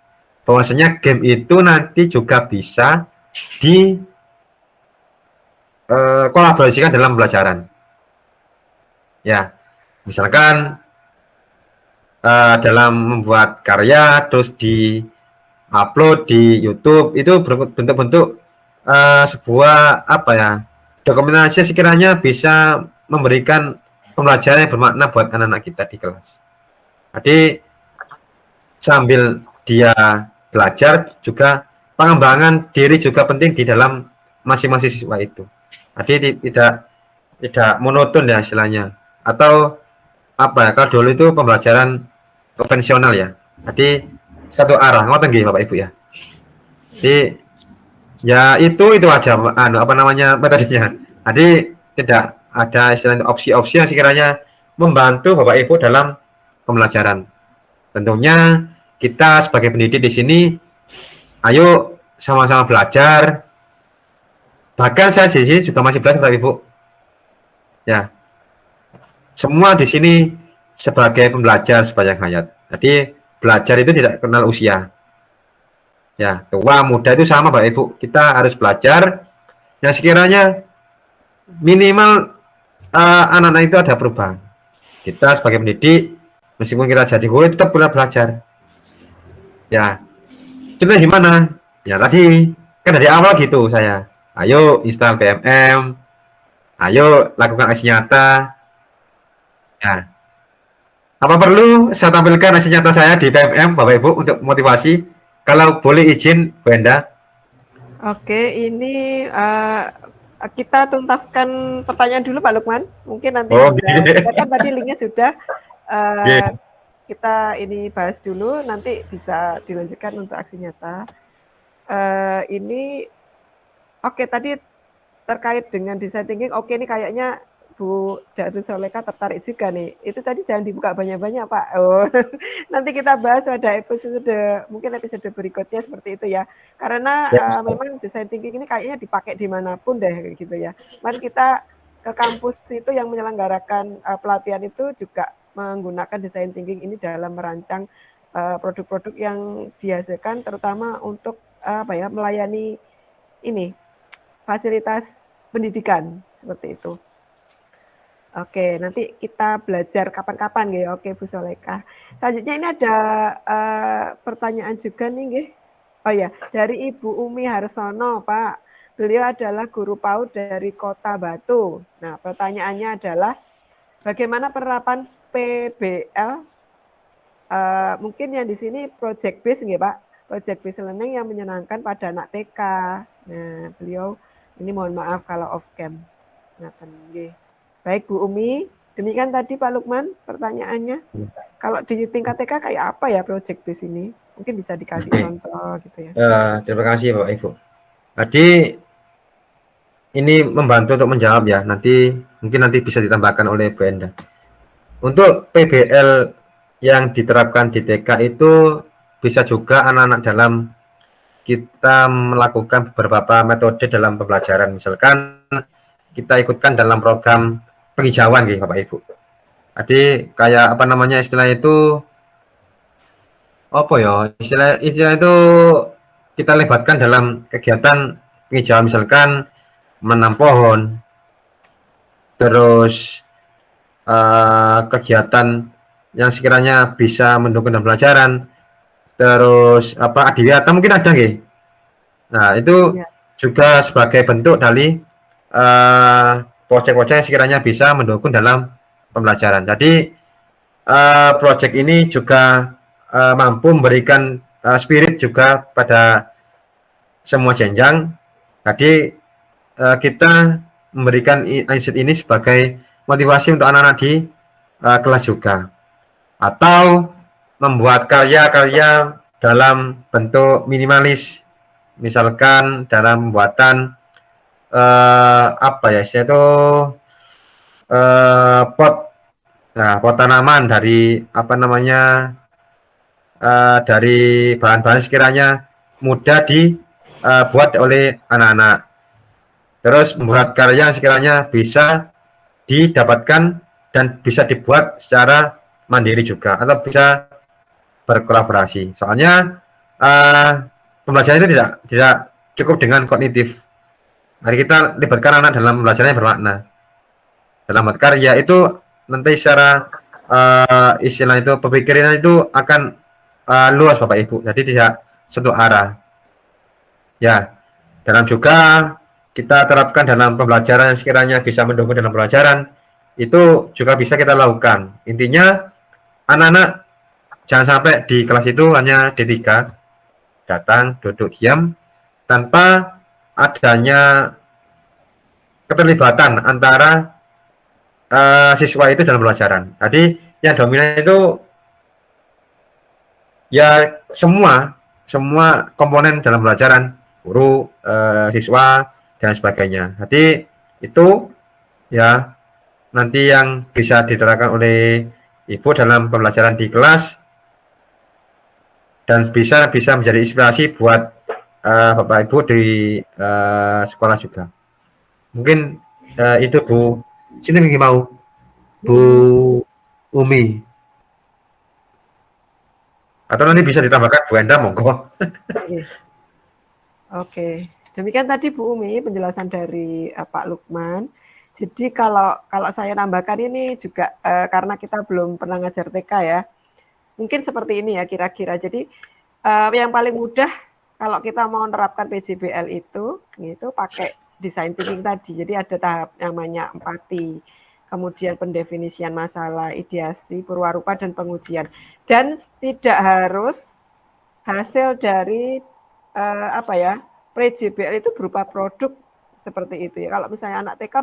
Bahwasanya game itu nanti juga bisa kolaborasikan dalam pembelajaran. Ya, misalkan dalam membuat karya terus di-upload di YouTube itu bentuk-bentuk sebuah apa ya, dokumentasi sekiranya bisa memberikan pembelajaran yang bermakna buat anak-anak kita di kelas. Jadi sambil dia belajar juga pengembangan diri juga penting di dalam masing-masing siswa itu. Jadi tidak monoton ya istilahnya. Atau apa ya, kalau dulu itu pembelajaran konvensional ya. Jadi satu arah, ngoten nggih Bapak Ibu ya. Jadi ya itu aja apa namanya metodenya. Jadi tidak ada istilah opsi-opsi yang sekiranya membantu Bapak Ibu dalam pembelajaran. Tentunya kita sebagai pendidik di sini, ayo sama-sama belajar. Bahkan saya di sini juga masih belajar, Bapak Ibu. Ya, semua di sini sebagai pembelajar sepanjang hayat. Jadi belajar itu tidak kenal usia. Ya, tua muda itu sama, Bapak Ibu. Kita harus belajar. Yang sekiranya minimal anak-anak itu ada perubahan. Kita sebagai pendidik, meskipun kita jadi guru tetap pernah belajar. Ya, contohnya gimana? Ya tadi kan dari awal gitu saya. Ayo install PMM, ayo lakukan aksi nyata. Ya, apa perlu saya tampilkan aksi nyata saya di PMM, Bapak Ibu, untuk motivasi? Kalau boleh izin, Bu Enda. Oke, ini kita tuntaskan pertanyaan dulu Pak Lukman. Mungkin nanti bisa, kan tadi linknya sudah. Kita ini bahas dulu, nanti bisa dilanjutkan untuk aksi nyata. Ini oke, tadi terkait dengan design thinking, oke ini kayaknya Bu Datu Soleka tertarik juga nih. Itu tadi jangan dibuka banyak-banyak Pak. Oh, nanti kita bahas pada mungkin episode berikutnya seperti itu ya. Karena memang design thinking ini kayaknya dipakai dimanapun deh gitu ya. Mari kita ke kampus itu yang menyelenggarakan pelatihan itu juga menggunakan design thinking ini dalam merancang produk-produk yang dihasilkan, terutama untuk apa ya, melayani ini fasilitas pendidikan seperti itu. Oke, nanti kita belajar kapan-kapan ya. Oke Bu Soleka. Selanjutnya ini ada pertanyaan juga nih. Oh ya, dari Ibu Umi Harsono Pak. Beliau adalah guru PAUD dari Kota Batu. Nah, pertanyaannya adalah bagaimana penerapan PBL, mungkin yang di sini project based nggih Pak, project based learning yang menyenangkan pada anak TK. Nah, beliau ini mohon maaf kalau off cam. Nggih. Baik Bu Umi, demikian tadi Pak Lukman pertanyaannya. Kalau di tingkat TK kayak apa ya project based ini? Mungkin bisa dikasih contoh gitu ya. Terima kasih Bapak Ibu. Tadi ini membantu untuk menjawab ya. Mungkin nanti bisa ditambahkan oleh Bu Enda. Untuk PBL yang diterapkan di TK itu bisa juga anak-anak dalam kita melakukan beberapa metode dalam pembelajaran. Misalkan kita ikutkan dalam program penghijauan gitu Bapak Ibu. Jadi kayak apa namanya istilah itu apa ya? Istilah itu kita libatkan dalam kegiatan penghijauan, misalkan menanam pohon, terus kegiatan yang sekiranya bisa mendukung dalam pelajaran, terus apa adiwiyata mungkin ada nggih. Nah, itu Ya. juga sebagai bentuk dari proyek-proyek yang sekiranya bisa mendukung dalam pembelajaran. Jadi proyek ini juga mampu memberikan spirit juga pada semua jenjang. Jadi kita memberikan insight ini sebagai motivasi untuk anak-anak di kelas juga, atau membuat karya-karya dalam bentuk minimalis, misalkan dalam pembuatan apa ya itu pot, nah pot tanaman dari apa namanya dari bahan-bahan sekiranya mudah dibuat oleh anak-anak. Terus membuat karya sekiranya bisa didapatkan dan bisa dibuat secara mandiri juga atau bisa berkolaborasi. Soalnya pembelajaran itu tidak cukup dengan kognitif. Mari kita libatkan anak dalam pembelajaran yang bermakna. Dalam karya itu nanti secara istilah itu pemikiran itu akan luas Bapak Ibu. Jadi tidak satu arah. Ya, dalam juga kita terapkan dalam pembelajaran yang sekiranya bisa mendukung dalam pembelajaran, itu juga bisa kita lakukan. Intinya anak-anak jangan sampai di kelas itu hanya D3, datang, duduk, diam, tanpa adanya keterlibatan antara siswa itu dalam pelajaran. Jadi yang dominan itu ya semua komponen dalam pelajaran, guru, siswa, dan sebagainya. Jadi itu ya nanti yang bisa diterapkan oleh Ibu dalam pembelajaran di kelas dan bisa menjadi inspirasi buat Bapak Ibu di sekolah juga. Mungkin itu Bu. Sini mau Bu Umi. Atau nanti bisa ditambahkan Bu Enda, monggo. Oke. Demikian tadi Bu Umi penjelasan dari Pak Lukman. Jadi kalau saya nambahkan ini juga karena kita belum pernah ngajar TK ya, mungkin seperti ini ya kira-kira. Jadi yang paling mudah kalau kita mau menerapkan PJBL itu pakai design thinking tadi. Jadi ada tahap yang namanya empati, kemudian pendefinisian masalah, ideasi, purwarupa, dan pengujian. Dan tidak harus hasil dari PJBL itu berupa produk seperti itu ya. Kalau misalnya anak TK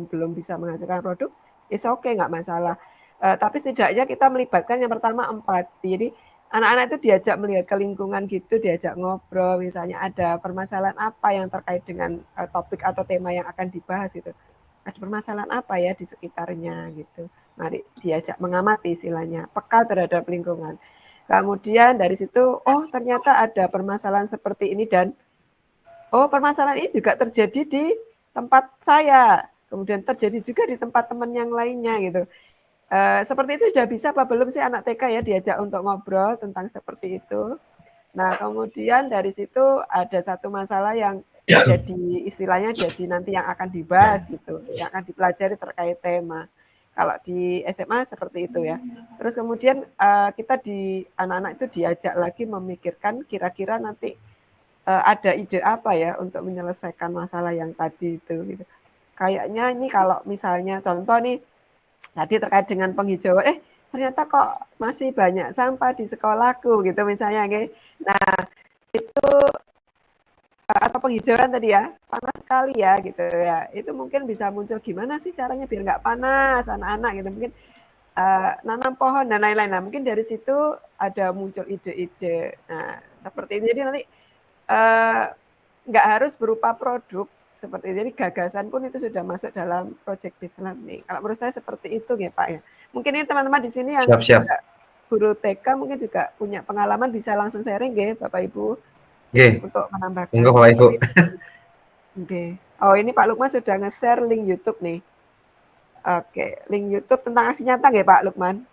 belum bisa menghasilkan produk, is oke, nggak masalah. Tapi setidaknya kita melibatkan yang pertama empati. Jadi anak-anak itu diajak melihat ke lingkungan gitu, diajak ngobrol, misalnya ada permasalahan apa yang terkait dengan topik atau tema yang akan dibahas gitu. Ada permasalahan apa ya di sekitarnya gitu. Mari diajak mengamati istilahnya, peka terhadap lingkungan. Kemudian dari situ, oh ternyata ada permasalahan seperti ini dan oh permasalahan ini juga terjadi di tempat saya, kemudian terjadi juga di tempat teman yang lainnya gitu. Seperti itu sudah bisa apa belum sih anak TK ya diajak untuk ngobrol tentang seperti itu. Nah kemudian dari situ ada satu masalah yang jadi istilahnya jadi nanti yang akan dibahas gitu, yang akan dipelajari terkait tema. Kalau di SMA seperti itu ya. Terus kemudian kita di anak-anak itu diajak lagi memikirkan kira-kira nanti ada ide apa ya untuk menyelesaikan masalah yang tadi itu gitu. Kayaknya ini kalau misalnya contoh nih tadi terkait dengan penghijauan, ternyata kok masih banyak sampah di sekolahku gitu misalnya. Nah itu atau penghijauan tadi ya, panas sekali ya gitu ya. Itu mungkin bisa muncul gimana sih caranya biar nggak panas anak-anak gitu. Mungkin nanam pohon dan lain-lain. Nah mungkin dari situ ada muncul ide-ide. Nah seperti ini. Jadi nanti nggak harus berupa produk seperti ini. Jadi gagasan pun itu sudah masuk dalam project based learning. Kalau menurut saya seperti itu ya Pak ya. Mungkin ini teman-teman di sini yang Siap. guru TK mungkin juga punya pengalaman, bisa langsung sharing nggih Bapak Ibu Nggih, untuk menambahkan. monggo Bapak Ibu. Oke. Oh, ini Pak Lukman sudah nge-share link YouTube nih. Oke, link YouTube tentang aksi nyata nggih Pak Lukman?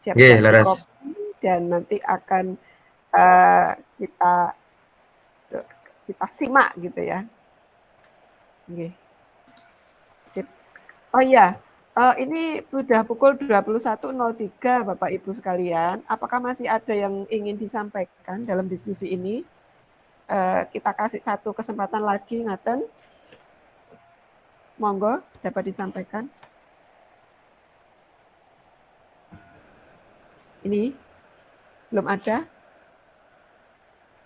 Nggih, Siap-siap laras. di-copy dan nanti akan kita simak gitu ya. Oke. Sip. Oh iya, ini sudah pukul 21.03 Bapak Ibu sekalian. Apakah masih ada yang ingin disampaikan dalam diskusi ini? Kita kasih satu kesempatan lagi, ngaten. Monggo, dapat disampaikan. Ini belum ada.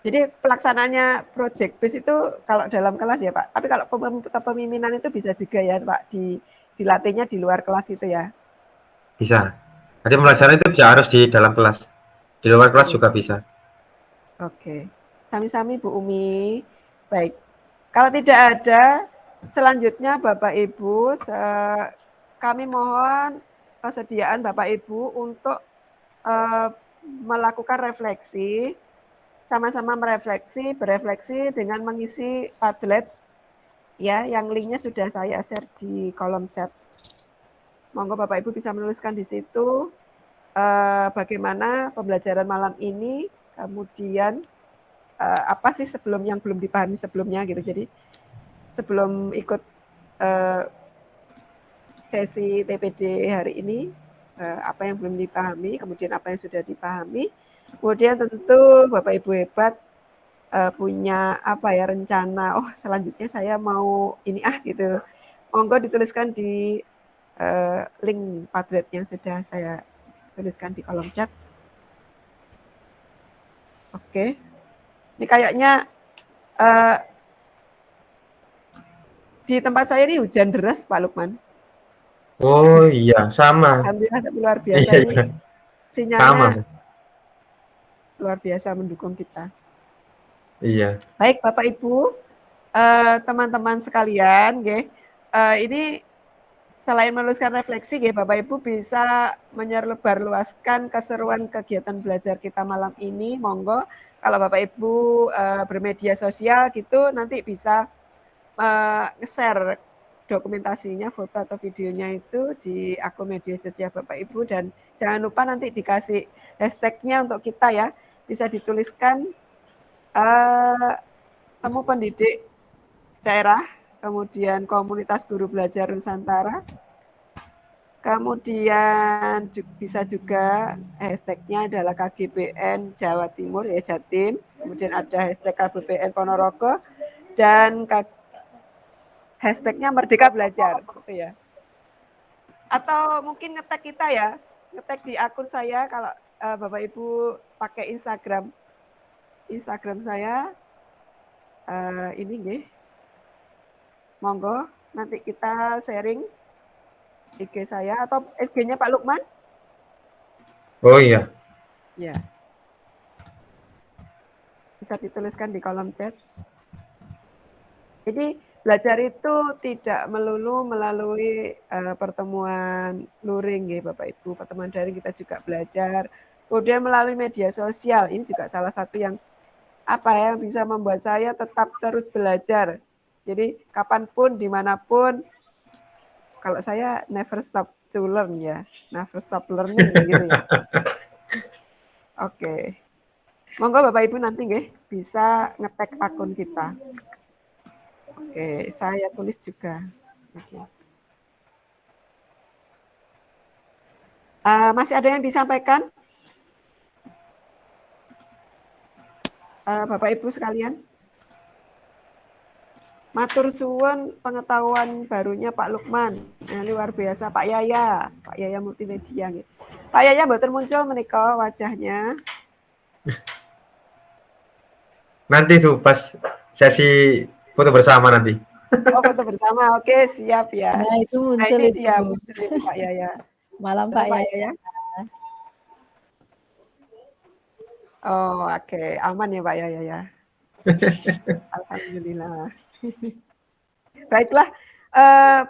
Jadi pelaksanaannya project base itu kalau dalam kelas ya Pak. Tapi kalau kepemimpinan itu bisa juga ya Pak, dilatihnya di luar kelas itu ya. Bisa. Jadi pembelajaran itu bisa harus di dalam kelas. Di luar kelas juga bisa. Oke. Sami-sami Bu Umi. Baik. Kalau tidak ada, selanjutnya Bapak Ibu, kami mohon persediaan Bapak Ibu untuk melakukan refleksi, sama-sama berefleksi dengan mengisi Padlet ya, yang linknya sudah saya share di kolom chat. Monggo Bapak Ibu bisa menuliskan di situ bagaimana pembelajaran malam ini, kemudian apa sih yang belum dipahami sebelumnya gitu. Jadi sebelum ikut sesi TPD hari ini, apa yang belum dipahami, kemudian apa yang sudah dipahami. Kemudian tentu Bapak Ibu hebat punya apa ya rencana, oh selanjutnya saya mau ini gitu. Monggo dituliskan di link Padlet yang sudah saya tuliskan di kolom chat. Oke. Ini kayaknya di tempat saya ini hujan deras Pak Lukman. Oh iya, sama. Alhamdulillah, tapi luar biasa ini sinyalnya Sama. luar biasa mendukung kita. Iya. Baik Bapak Ibu, teman-teman sekalian, ini selain menuliskan refleksi, Bapak Ibu bisa menyebarluaskan keseruan kegiatan belajar kita malam ini. Monggo, kalau Bapak Ibu bermedia sosial gitu, nanti bisa nge-share dokumentasinya, foto atau videonya itu di akun media sosial Bapak Ibu, dan jangan lupa nanti dikasih hashtag-nya untuk kita ya, bisa dituliskan temu pendidik daerah, kemudian komunitas guru belajar Nusantara, kemudian bisa juga hashtag-nya adalah KGBN Jawa Timur ya, Jatim, kemudian ada hashtag KBPN Ponorogo, dan hashtag-nya Merdeka Belajar, gitu ya. Atau mungkin nge-tag kita ya, nge-tag di akun saya kalau Bapak Ibu pakai Instagram saya, ini nih, monggo nanti kita sharing IG saya atau SG-nya Pak Lukman. Oh iya. Ya. Bisa dituliskan di kolom chat. Jadi belajar itu tidak melulu melalui pertemuan luring ya Bapak Ibu, pertemuan daring kita juga belajar. Kemudian melalui media sosial, ini juga salah satu yang bisa membuat saya tetap terus belajar. Jadi kapanpun, dimanapun, kalau saya never stop to learn ya, never stop learning gitu ya. Oke. Monggo Bapak Ibu nanti bisa nge-tag akun kita. Oke, saya tulis juga. Oke. Masih ada yang disampaikan? Bapak Ibu sekalian? Matur suwun pengetahuan barunya Pak Lukman. Luar biasa Pak Yaya multimedia. Gitu. Pak Yaya mboten muncul menika wajahnya. Nanti tuh pas sesi foto bersama nanti. Oh, foto bersama. Oke, siap ya. Nah, itu muncul ini itu. dia muncul itu Pak Yaya. Malam Pak Yaya. Oh, oke. Aman ya Pak Yaya ya. Alhamdulillah. Baiklah,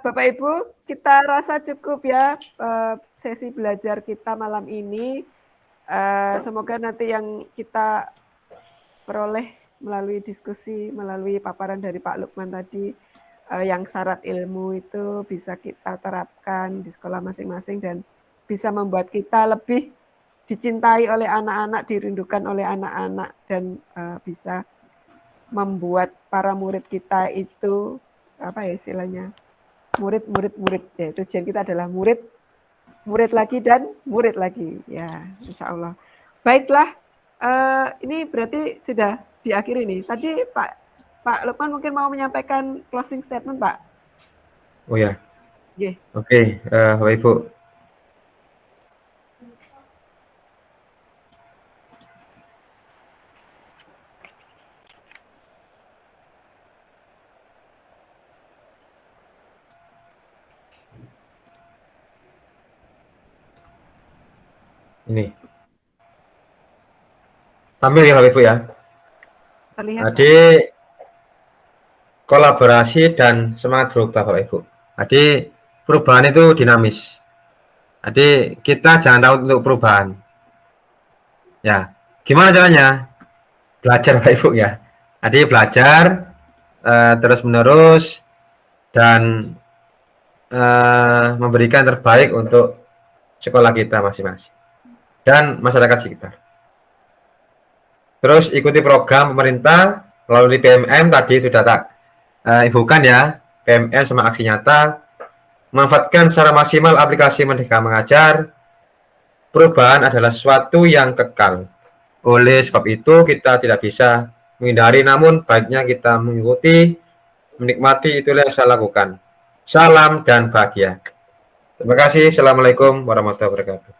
Bapak Ibu, kita rasa cukup ya sesi belajar kita malam ini. Semoga nanti yang kita peroleh melalui diskusi, melalui paparan dari Pak Lukman tadi, yang syarat ilmu itu bisa kita terapkan di sekolah masing-masing dan bisa membuat kita lebih dicintai oleh anak-anak, dirindukan oleh anak-anak, dan bisa membuat para murid kita itu apa ya istilahnya, murid ya. Tujuan kita adalah murid lagi dan murid lagi ya, insya Allah. Baiklah, ini berarti sudah diakhiri nih. Tadi Pak Lukman mungkin mau menyampaikan closing statement, Pak. Oh ya. Yeah. Oke, Bapak Ibu. Ini. Tampil ya Bapak Ibu ya. Terlihat. Jadi kolaborasi dan semangat berubah Bapak Ibu. Jadi perubahan itu dinamis. Jadi kita jangan takut untuk perubahan. Ya, gimana caranya? Belajar Bapak Ibu ya. Jadi belajar terus menerus dan memberikan terbaik untuk sekolah kita masing-masing dan masyarakat sekitar. Terus ikuti program pemerintah melalui PMM tadi sudah tak infokan ya, PMM sama aksi nyata. Manfaatkan secara maksimal aplikasi Merdeka Mengajar. Perubahan adalah sesuatu yang kekal. Oleh sebab itu kita tidak bisa menghindari, namun baiknya kita mengikuti, menikmati, itulah yang saya lakukan. Salam dan bahagia. Terima kasih. Assalamualaikum warahmatullahi wabarakatuh.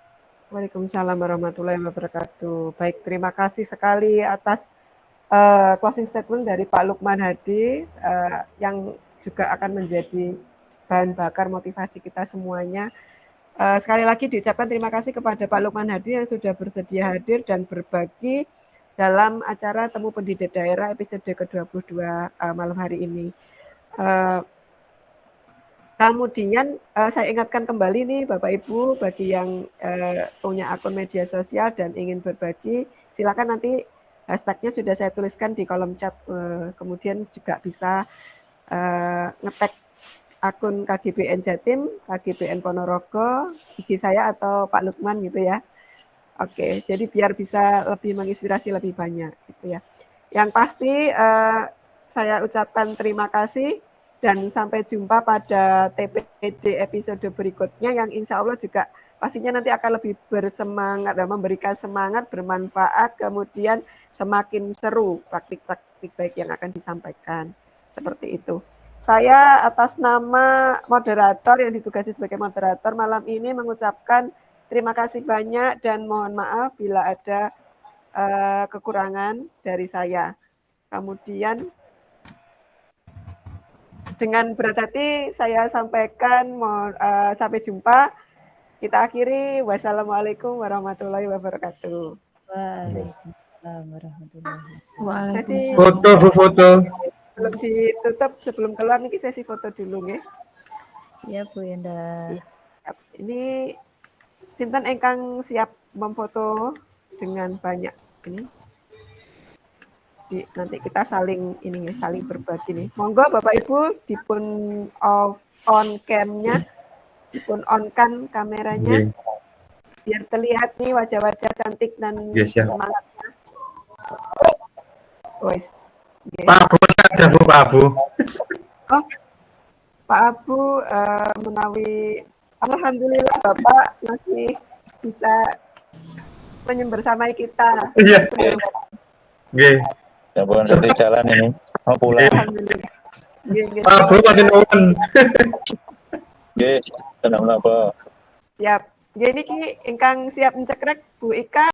Waalaikumsalam warahmatullahi wabarakatuh. Baik, terima kasih sekali atas closing statement dari Pak Lukman Hadi yang juga akan menjadi bahan bakar motivasi kita semuanya. Sekali lagi diucapkan terima kasih kepada Pak Lukman Hadi yang sudah bersedia hadir dan berbagi dalam acara Temu Pendidik Daerah episode ke-22 malam hari ini. Kemudian saya ingatkan kembali nih Bapak Ibu, bagi yang punya akun media sosial dan ingin berbagi, silakan nanti hashtagnya sudah saya tuliskan di kolom chat, kemudian juga bisa ngetek akun KGBN Jatim, KGBN Ponorogo, IG saya atau Pak Lukman gitu ya. Oke, jadi biar bisa lebih menginspirasi lebih banyak gitu ya. Yang pasti saya ucapkan terima kasih dan sampai jumpa pada TPD episode berikutnya yang insya Allah juga pastinya nanti akan lebih bersemangat dan memberikan semangat, bermanfaat, kemudian semakin seru praktik-praktik baik yang akan disampaikan. Seperti itu. Saya atas nama moderator yang ditugasi sebagai moderator malam ini mengucapkan terima kasih banyak dan mohon maaf bila ada kekurangan dari saya. Kemudian dengan berat hati saya sampaikan sampai jumpa. Kita akhiri. Wassalamualaikum warahmatullahi wabarakatuh. Waalaikumsalam warahmatullahi Waalaikumsalam. Foto, foto. Sebelum ditutup, sebelum keluar nih sesi foto dulu nih. Ya Bu Indah. Ini sinten engkang siap memfoto dengan banyak ini. Nanti kita saling ini saling berbagi nih. Monggo Bapak Ibu dipun on cam-nya, dipun on kan kameranya, biar terlihat nih wajah-wajah cantik dan semangatnya. Wes. Pak Abu ada Bu, Pak Abu. Oh, Pak Abu menawi alhamdulillah Bapak masih bisa menyembersamai kita. Iya. Nggih. Ya bukan dari jalan ini. Mau pulang. Alhamdulillah. Pak Abu makin nuwun. Nggih, tenang apa. Siap. Jadi ki ingkang siap mencekrek Bu Ika.